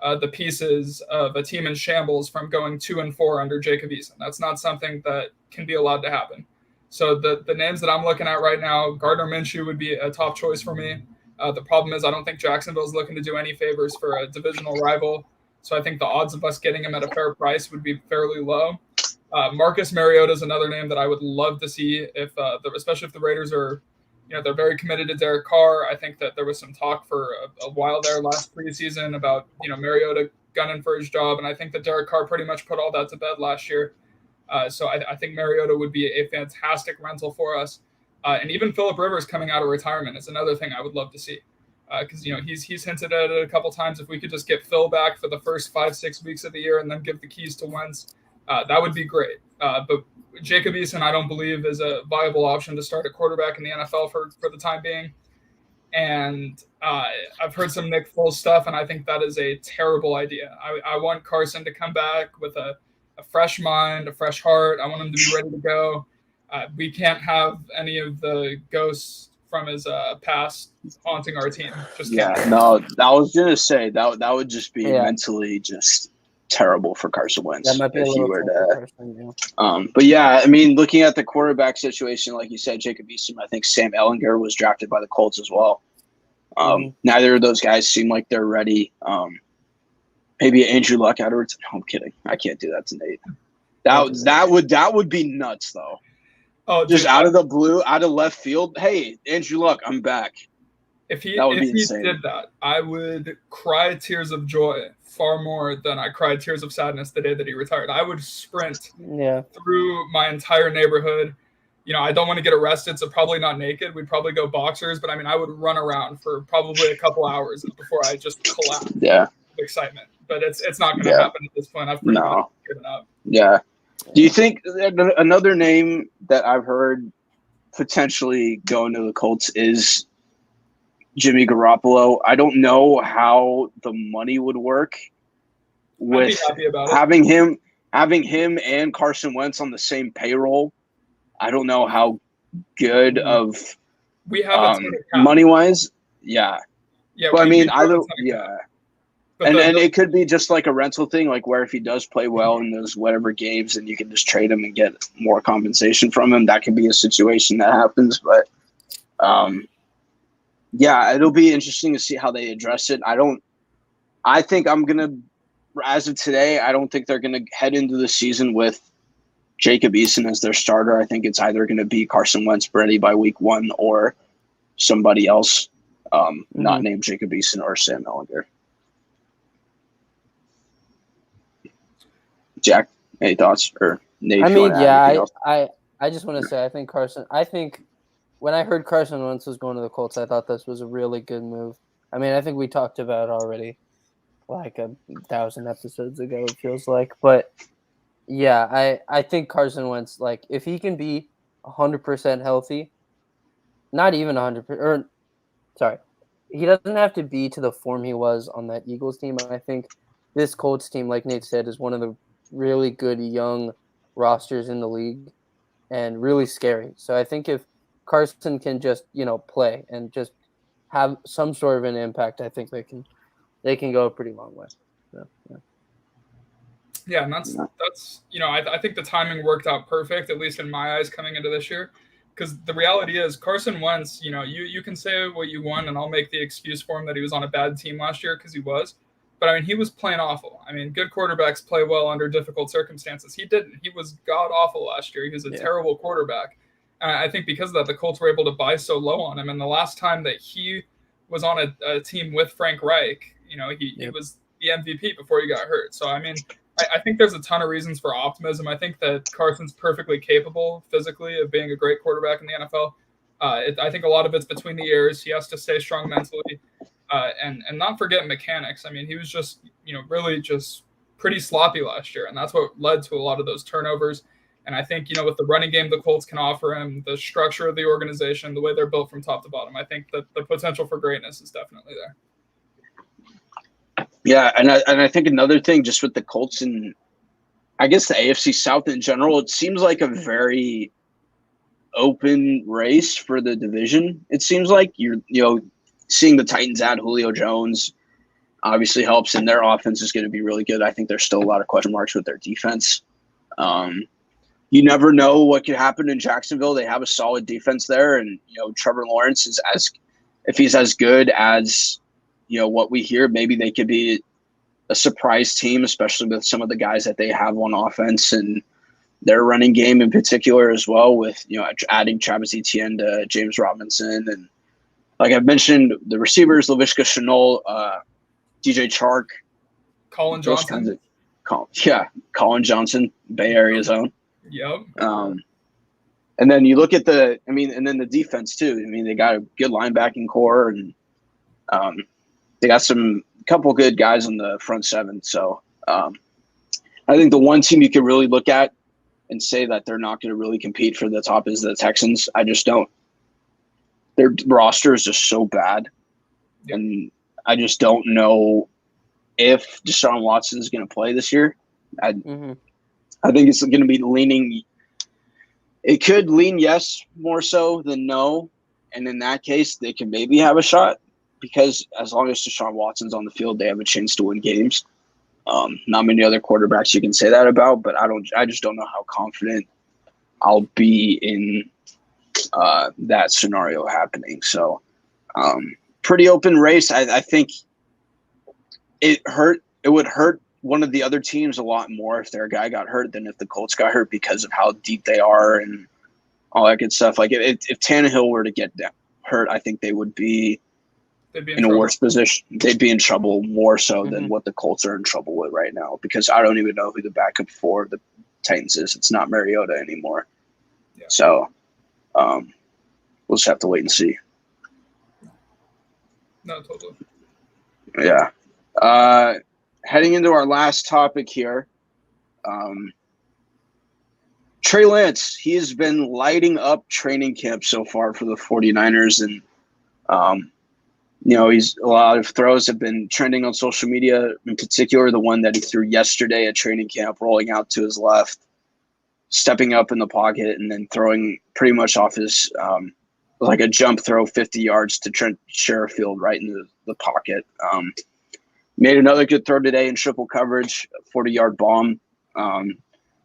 the pieces of a team in shambles from going 2-4 under Jacob Eason. That's not something that can be allowed to happen. So the names that I'm looking at right now, Gardner Minshew would be a top choice for me. The problem is I don't think Jacksonville is looking to do any favors for a divisional rival. So I think the odds of us getting him at a fair price would be fairly low. Marcus Mariota is another name that I would love to see, especially if the Raiders are, they're very committed to Derek Carr. I think that there was some talk for a while there last preseason about, Mariota gunning for his job. And I think that Derek Carr pretty much put all that to bed last year. So I think Mariota would be a fantastic rental for us. And even Phillip Rivers coming out of retirement is another thing I would love to see. Because, he's hinted at it a couple times. If we could just get Phil back for the first 5-6 weeks of the year and then give the keys to Wentz, that would be great. But Jacob Eason, I don't believe, is a viable option to start at quarterback in the NFL for the time being. And I've heard some Nick Foles stuff, and I think that is a terrible idea. I want Carson to come back with a fresh mind, a fresh heart. I want him to be ready to go. We can't have any of the ghosts from his past haunting our team. No, I was going to say that would just be mentally just terrible for Carson Wentz. That might be if a he little were to. But yeah, I mean, looking at the quarterback situation, like you said, Jacob Eason, I think Sam Ehlinger was drafted by the Colts as well. Neither of those guys seem like they're ready. Maybe Andrew Luck out of return. No, I'm kidding. I can't do that to Nate. That would be nuts though. Oh, just out of the blue, out of left field. Hey, Andrew Luck, I'm back. If he That would be if he insane. did that, I would cry tears of joy far more than I cried tears of sadness the day that he retired. I would sprint through my entire neighborhood. I don't want to get arrested, so probably not naked. We'd probably go boxers, but I mean, I would run around for probably a couple hours before I just collapsed Yeah. of excitement. But it's not going to happen at this point. I've pretty much given up. Yeah. Do you think another name that I've heard potentially going to the Colts is Jimmy Garoppolo? I don't know how the money would work with having him and Carson Wentz on the same payroll. I don't know how good of we have money wise. Yeah. Yeah. But I mean, And it could be just like a rental thing, like where if he does play well in those whatever games, and you can just trade him and get more compensation from him. That could be a situation that happens. But it'll be interesting to see how they address it. I think as of today, I don't think they're gonna head into the season with Jacob Eason as their starter. I think it's either gonna be Carson Wentz ready by week 1 or somebody else, not named Jacob Eason or Sam Ellinger. Jack, any thoughts? Or Nate? I mean, I just want to say, I think when I heard Carson Wentz was going to the Colts, I thought this was a really good move. I mean, I think we talked about it already like 1,000 episodes ago, it feels like. But yeah, I think Carson Wentz, like, if he can be 100% healthy, not even 100%, he doesn't have to be to the form he was on that Eagles team. I think this Colts team, like Nate said, is one of the really good young rosters in the league and really scary. So I think if Carson can just, play and just have some sort of an impact, I think they can go a pretty long way. So, yeah, and that's I think the timing worked out perfect, at least in my eyes, coming into this year. Because the reality is Carson Wentz, you can say what you want, and I'll make the excuse for him that he was on a bad team last year, because he was. But, I mean, he was playing awful. I mean, good quarterbacks play well under difficult circumstances. He didn't. He was god-awful last year. He was a terrible quarterback. And I think because of that, the Colts were able to buy so low on him. And the last time that he was on a team with Frank Reich, he was the MVP before he got hurt. So, I mean, I think there's a ton of reasons for optimism. I think that Carson's perfectly capable physically of being a great quarterback in the NFL. I think a lot of it's between the ears. He has to stay strong mentally. And not forget mechanics. I mean, he was just, really just pretty sloppy last year. And that's what led to a lot of those turnovers. And I think, with the running game the Colts can offer him, the structure of the organization, the way they're built from top to bottom, I think that the potential for greatness is definitely there. Yeah, and I think another thing just with the Colts and I guess the AFC South in general, it seems like a very open race for the division. It seems like seeing the Titans add Julio Jones obviously helps, and their offense is going to be really good. I think there's still a lot of question marks with their defense. You never know what could happen in Jacksonville. They have a solid defense there, and Trevor Lawrence is if he's as good as what we hear, maybe they could be a surprise team, especially with some of the guys that they have on offense and their running game in particular as well, with adding Travis Etienne to James Robinson, and like I've mentioned, the receivers Laviska Shenault, DJ Chark, Colin Johnson. Colin Johnson, Bay Area zone. Yep. And then you look at and then the defense too. I mean, they got a good linebacking core, and they got some couple good guys on the front seven. So I think the one team you could really look at and say that they're not going to really compete for the top is the Texans. I just don't. Their roster is just so bad, and I just don't know if Deshaun Watson is going to play this year. I think it's going to be leaning. It could lean yes more so than no, and in that case, they can maybe have a shot because as long as Deshaun Watson's on the field, they have a chance to win games. Not many other quarterbacks you can say that about, but I just don't know how confident I'll be in that scenario happening. So pretty open race. I think it would hurt one of the other teams a lot more if their guy got hurt than if the Colts got hurt because of how deep they are and all that good stuff. Like if Tannehill were to get hurt, I think they would be they'd be in a worse position. They'd be in trouble more so than what the Colts are in trouble with right now, because I don't even know who the backup for the Titans is. It's not Mariota anymore. Yeah. So we'll just have to wait and see. No, totally. Yeah. Heading into our last topic here, Trey Lance, he has been lighting up training camp so far for the 49ers, and a lot of throws have been trending on social media, in particular the one that he threw yesterday at training camp, rolling out to his left, stepping up in the pocket, and then throwing pretty much off his like a jump throw 50 yards to Trent Sherfield right into the pocket. Made another good throw today in triple coverage, a 40-yard bomb.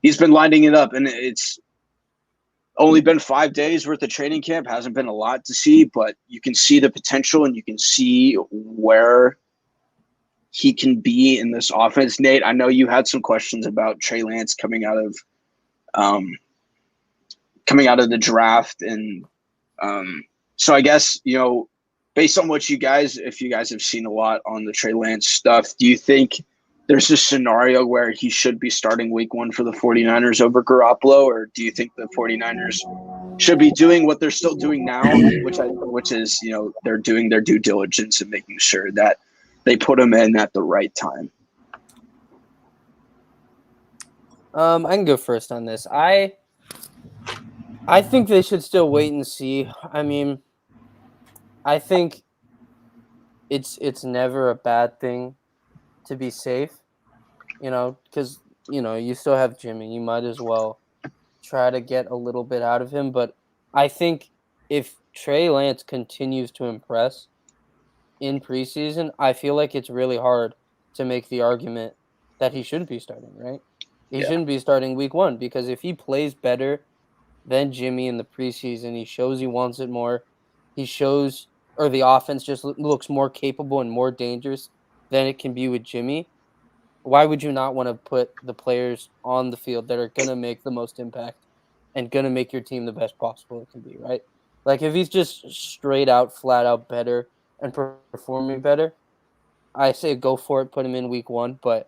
He's been lining it up, and it's only been 5 days worth of training camp. Hasn't been a lot to see, but you can see the potential and you can see where he can be in this offense. Nate, I know you had some questions about Trey Lance coming out of the draft, and so I guess, based on what if you guys have seen a lot on the Trey Lance stuff, do you think there's a scenario where he should be starting week 1 for the 49ers over Garoppolo, or do you think the 49ers should be doing what they're still doing now, which is, they're doing their due diligence and making sure that they put him in at the right time? I can go first on this. I think they should still wait and see. I mean, I think it's never a bad thing to be safe, because, you still have Jimmy. You might as well try to get a little bit out of him. But I think if Trey Lance continues to impress in preseason, I feel like it's really hard to make the argument that he shouldn't be starting, right? He shouldn't be starting week 1, because if he plays better than Jimmy in the preseason, he shows he wants it more. He shows, or the offense just looks more capable and more dangerous than it can be with Jimmy. Why would you not want to put the players on the field that are going to make the most impact and going to make your team the best possible it can be, right? Like, if he's just straight out, flat out better and performing better, I say go for it, put him in week 1. But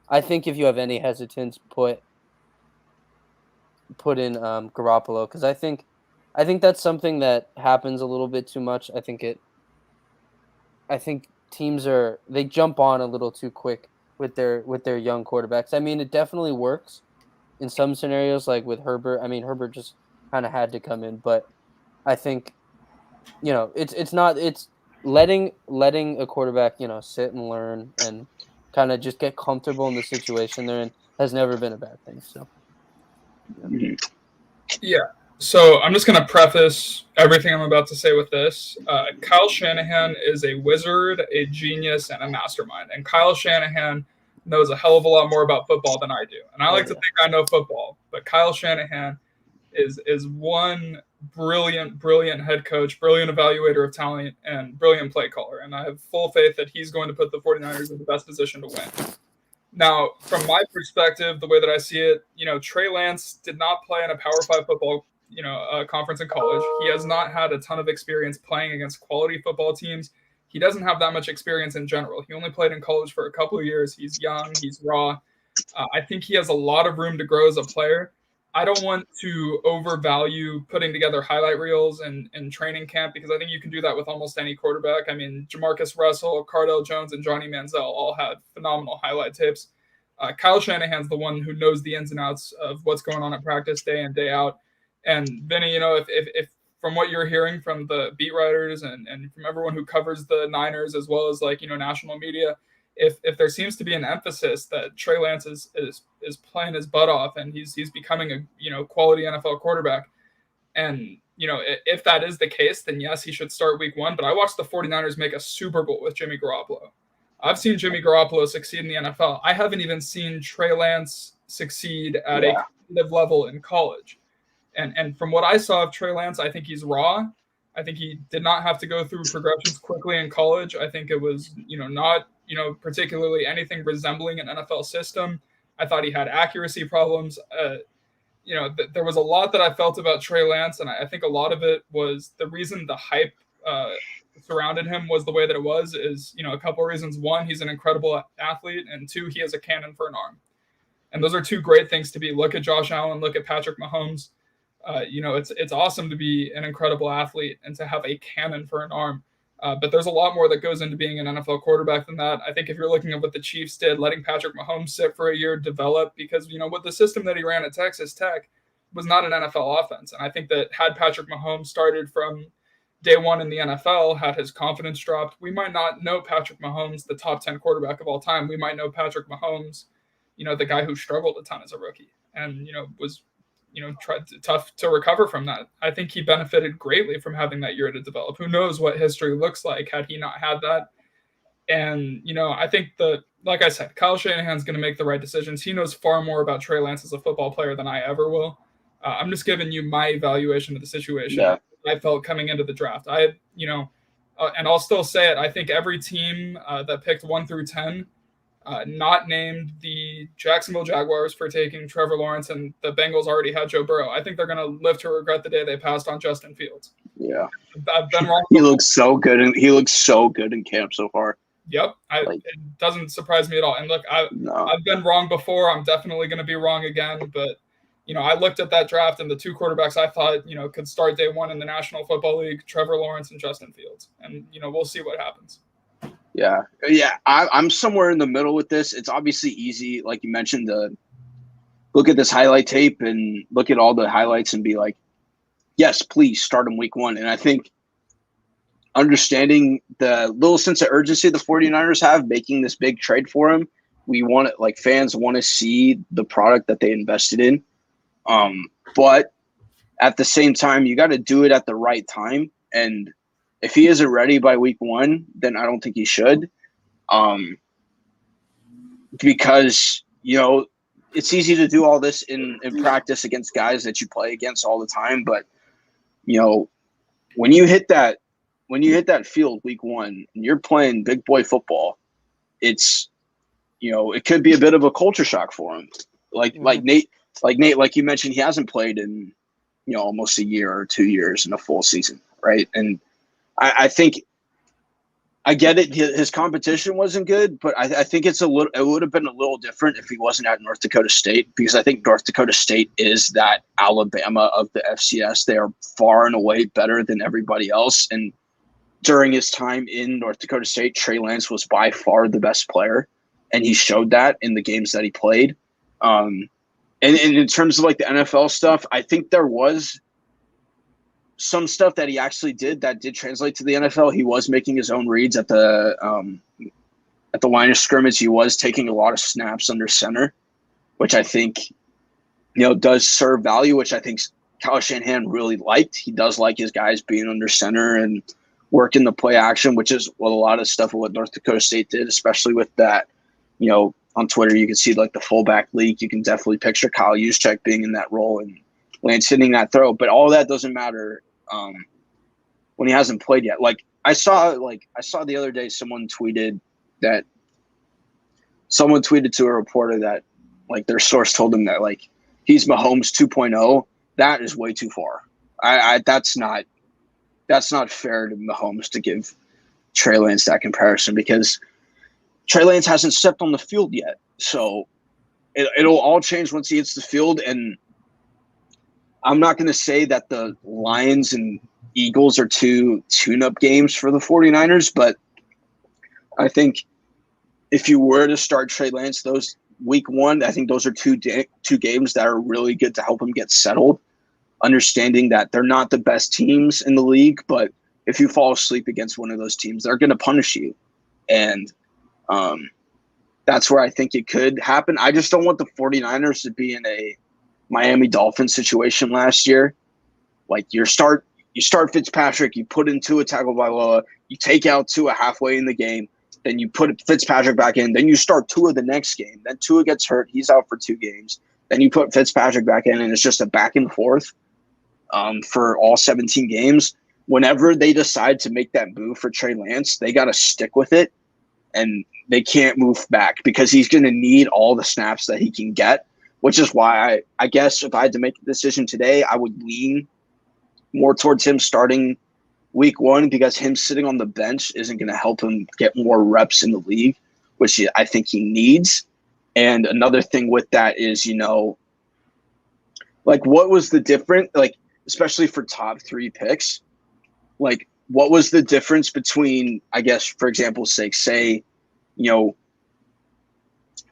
I think if you have any hesitance, put in Garoppolo, because I think that's something that happens a little bit too much. I think teams they jump on a little too quick with their young quarterbacks. I mean, it definitely works in some scenarios, like with Herbert. I mean, Herbert just kind of had to come in, but I think it's letting a quarterback sit and learn and kind of just get comfortable in the situation they're in has never been a bad thing. So yeah. So I'm just going to preface everything I'm about to say with this. Kyle Shanahan is a wizard, a genius, and a mastermind. And Kyle Shanahan knows a hell of a lot more about football than I do. And I like to think I know football, but Kyle Shanahan is one brilliant head coach, brilliant evaluator of talent, and brilliant play caller. And I have full faith that he's going to put the 49ers in the best position to win. Now, from my perspective, the way that I see it, Trey Lance did not play in a Power 5 football conference in college. He has not had a ton of experience playing against quality football teams. He doesn't have that much experience in general. He only played in college for a couple of years. He's young. He's raw. I think he has a lot of room to grow as a player. I don't want to overvalue putting together highlight reels and training camp, because I think you can do that with almost any quarterback. I mean, Jamarcus Russell, Cardell Jones, and Johnny Manziel all had phenomenal highlight tapes. Kyle Shanahan's the one who knows the ins and outs of what's going on at practice day in, day out. And Vinny, if from what you're hearing from the beat writers and from everyone who covers the Niners, as well as national media, if there seems to be an emphasis that Trey Lance is playing his butt off and he's becoming a quality NFL quarterback, and if that is the case, then yes, he should start week 1. But I watched the 49ers make a Super Bowl with Jimmy Garoppolo. I've seen Jimmy Garoppolo succeed in the NFL. I haven't even seen Trey Lance succeed at a competitive level in college. And from what I saw of Trey Lance, I think he's raw. I think he did not have to go through progressions quickly in college. I think it was, not, particularly anything resembling an NFL system. I thought he had accuracy problems. There was a lot that I felt about Trey Lance, and I think a lot of it was the reason the hype surrounded him was the way that it was is, a couple of reasons. One, he's an incredible athlete, and two, he has a cannon for an arm. And those are two great things to be. Look at Josh Allen, look at Patrick Mahomes. It's awesome to be an incredible athlete and to have a cannon for an arm. But there's a lot more that goes into being an NFL quarterback than that. I think if you're looking at what the Chiefs did, letting Patrick Mahomes sit for a year, develop, because, with the system that he ran at Texas Tech was not an NFL offense. And I think that had Patrick Mahomes started from day one in the NFL, had his confidence dropped, we might not know Patrick Mahomes, the top 10 quarterback of all time. We might know Patrick Mahomes, the guy who struggled a ton as a rookie and, was, tough to recover from that. I think he benefited greatly from having that year to develop. Who knows what history looks like had he not had that. And, I think like I said, Kyle Shanahan's going to make the right decisions. He knows far more about Trey Lance as a football player than I ever will. I'm just giving you my evaluation of the situation. Yeah. I felt coming into the draft. And I'll still say it. I think every team that picked 1 through 10, not named the Jacksonville Jaguars for taking Trevor Lawrence, and the Bengals already had Joe Burrow. I think they're going to live to regret the day they passed on Justin Fields. Yeah, I've been wrong. He looks so good, and he looks so good in camp so far. Yep, it doesn't surprise me at all. And look, I've been wrong before. I'm definitely going to be wrong again. But I looked at that draft, and the two quarterbacks I thought could start day one in the National Football League: Trevor Lawrence and Justin Fields. And we'll see what happens. Yeah. I'm somewhere in the middle with this. It's obviously easy, like you mentioned, to look at this highlight tape and look at all the highlights and be like, yes, please start him week 1. And I think understanding the little sense of urgency the 49ers have making this big trade for him, we want it, like fans want to see the product that they invested in. But at the same time, you got to do it at the right time. And if he isn't ready by week 1, then I don't think he should. Because, it's easy to do all this in practice against guys that you play against all the time. But, when you hit that field week 1 and you're playing big boy football, it's, it could be a bit of a culture shock for him. Like Nate, like you mentioned, he hasn't played in, almost a year or 2 years in a full season. Right. And I think I get it. His competition wasn't good, but I think it would have been a little different if he wasn't at North Dakota State, because I think North Dakota State is that Alabama of the FCS. They are far and away better than everybody else. And during his time in North Dakota State, Trey Lance was by far the best player, and he showed that in the games that he played. And in terms of like the NFL stuff, I think there was some stuff that he actually did that did translate to the NFL. He was making his own reads at the line of scrimmage. He was taking a lot of snaps under center, which I think, does serve value, which I think Kyle Shanahan really liked. He does like his guys being under center and working the play action, which is what a lot of stuff of what North Dakota State did, especially with that, on Twitter, you can see like the fullback league. You can definitely picture Kyle Juszczyk being in that role and Lance hitting that throw, but all that doesn't matter when he hasn't played yet. Like I saw the other day, someone tweeted to a reporter that like their source told him that like he's Mahomes 2.0. That is way too far. That's not fair to Mahomes to give Trey Lance that comparison, because Trey Lance hasn't stepped on the field yet. So it'll all change once he hits the field. And I'm not going to say that the Lions and Eagles are two tune-up games for the 49ers, but I think if you were to start Trey Lance those week 1, I think those are two games that are really good to help him get settled, understanding that they're not the best teams in the league, but if you fall asleep against one of those teams, they're going to punish you. And that's where I think it could happen. I just don't want the 49ers to be in a Miami Dolphins situation last year. Like you start Fitzpatrick, you put in Tua Tagovailoa, you take out Tua halfway in the game, then you put Fitzpatrick back in, then you start Tua the next game. Then Tua gets hurt, he's out for 2 games. Then you put Fitzpatrick back in, and it's just a back and forth for all 17 games. Whenever they decide to make that move for Trey Lance, they got to stick with it, and they can't move back because he's going to need all the snaps that he can get, which is why I guess if I had to make a decision today, I would lean more towards him starting week one because him sitting on the bench isn't going to help him get more reps in the league, which I think he needs. And another thing with that is, like, what was the difference, like, especially for top 3 picks, like, what was the difference between, I guess, for example's sake, say,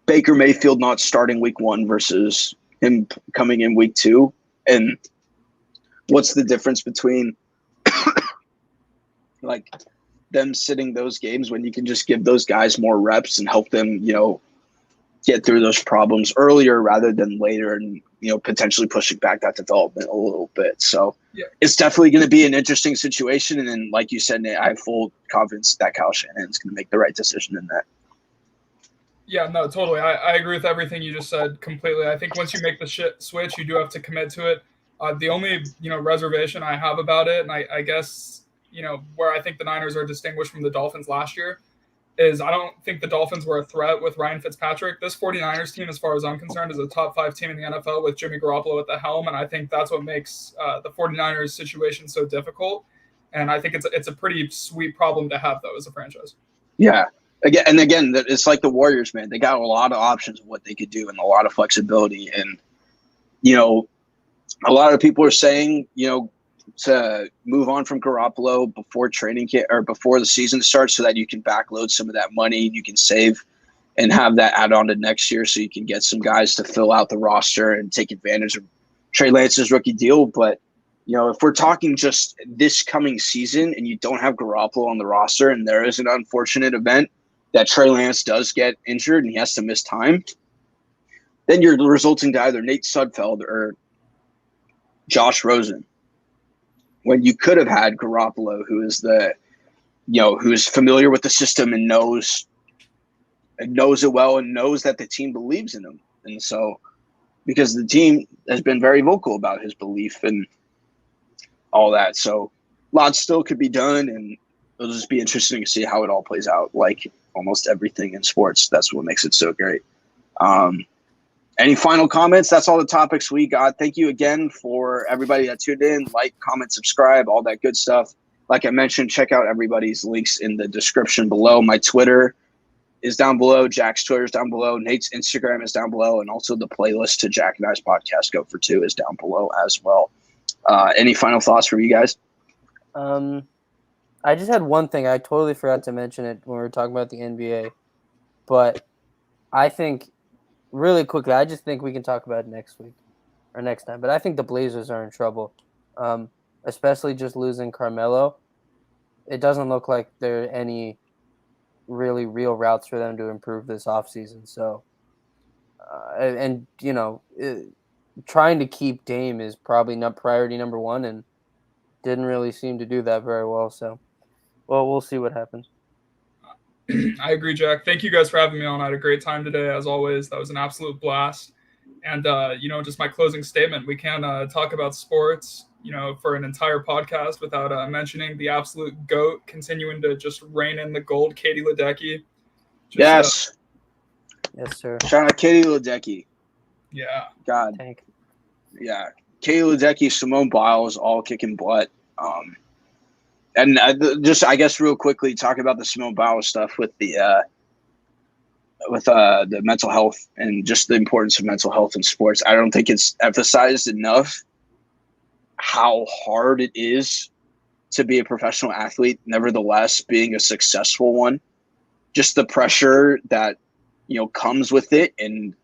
Baker Mayfield not starting week 1 versus him coming in week 2? And what's the difference between like them sitting those games when you can just give those guys more reps and help them, get through those problems earlier rather than later and, potentially pushing back that development a little bit. So It's definitely going to be an interesting situation. And then, like you said, Nate, I have full confidence that Kyle Shanahan is going to make the right decision in that. Yeah, no, totally. I agree with everything you just said completely. I think once you make the switch, you do have to commit to it. The only, reservation I have about it, and I guess, where I think the Niners are distinguished from the Dolphins last year, is I don't think the Dolphins were a threat with Ryan Fitzpatrick. This 49ers team, as far as I'm concerned, is a top 5 team in the NFL with Jimmy Garoppolo at the helm, and I think that's what makes the 49ers situation so difficult. And I think it's a pretty sweet problem to have, though, as a franchise. Yeah. Again, it's like the Warriors, man. They got a lot of options of what they could do and a lot of flexibility. And, a lot of people are saying, to move on from Garoppolo before training camp or before the season starts so that you can backload some of that money, you can save and have that add on to next year so you can get some guys to fill out the roster and take advantage of Trey Lance's rookie deal. But, if we're talking just this coming season and you don't have Garoppolo on the roster and there is an unfortunate event that Trey Lance does get injured and he has to miss time, then you're resulting to either Nate Sudfeld or Josh Rosen, when you could have had Garoppolo, who is who's familiar with the system and knows it well and knows that the team believes in him. And so, because the team has been very vocal about his belief and all that. So lots still could be done, and it'll just be interesting to see how it all plays out. Like almost everything in sports, that's what makes it so great. Any final comments? That's all the topics we got. Thank you again for everybody that tuned in. Like, comment, subscribe, all that good stuff. Like I mentioned, check out everybody's links in the description below. My Twitter is down below. Jack's Twitter is down below. Nate's Instagram is down below. And also the playlist to Jack and I's podcast, Go For Two, is down below as well. Any final thoughts from you guys? I just had one thing. I totally forgot to mention it when we were talking about the NBA. But I think – really quickly, I just think we can talk about it next week or next time. But I think the Blazers are in trouble, especially just losing Carmelo. It doesn't look like there are any really real routes for them to improve this offseason. So, trying to keep Dame is probably not priority number 1 and didn't really seem to do that very well. So, we'll see what happens. I agree, Jack. Thank you guys for having me on. I had a great time today, as always. That was an absolute blast. And, just my closing statement. We can't talk about sports, for an entire podcast without mentioning the absolute GOAT continuing to just reign in the gold, Katie Ledecky. Yes. Yes, sir. Shout out Katie Ledecky. Yeah. God. Thank you. Yeah. Katie Ledecky, Simone Biles, all kicking butt. And just, I guess, real quickly, talk about the Simone Biles stuff with the mental health and just the importance of mental health in sports. I don't think it's emphasized enough how hard it is to be a professional athlete, nevertheless, being a successful one. Just the pressure that, comes with it, and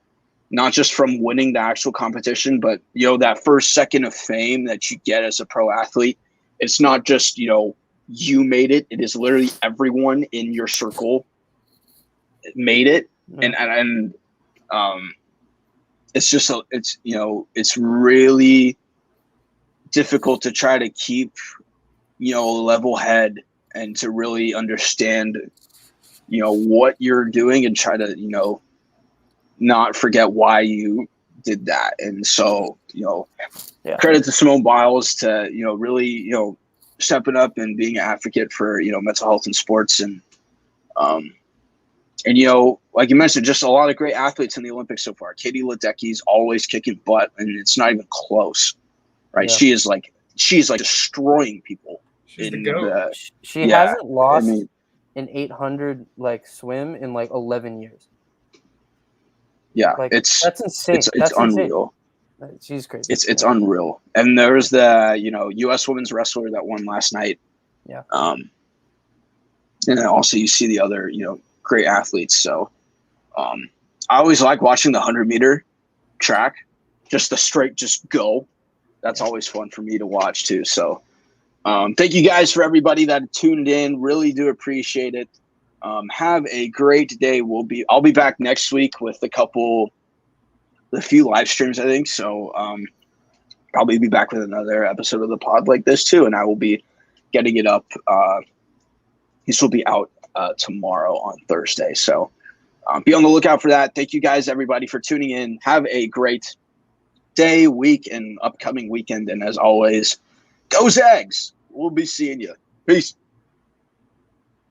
not just from winning the actual competition, but, that first second of fame that you get as a pro athlete. It's not just, you made it. It is literally everyone in your circle made it. And it's just, it's really difficult to try to keep, a level head and to really understand, what you're doing and try to, not forget why you did that. And so, credit to Simone Biles to, really, stepping up and being an advocate for, mental health in sports. And like you mentioned, just a lot of great athletes in the Olympics so far. Katie Ledecky's always kicking butt, and it's not even close, right? Yeah. She's like destroying people. She's the in GOAT. the She yeah, hasn't lost I mean, an 800 like swim in like 11 years. yeah, Like it's that's insane. it's That's insane. unreal. She's crazy. It's unreal. And there's the U.S. women's wrestler that won last night. Yeah. And then also you see the other great athletes. So I always like watching the 100-meter track, just the straight just go. That's always fun for me to watch too. So thank you guys for everybody that tuned in. Really do appreciate it. Have a great day. I'll be back next week with a few live streams, I think. So probably be back with another episode of the pod like this too, and I will be getting it up. This will be out tomorrow on Thursday. So be on the lookout for that. Thank you guys, everybody, for tuning in. Have a great day, week, and upcoming weekend. And as always, go Zags. We'll be seeing you. Peace.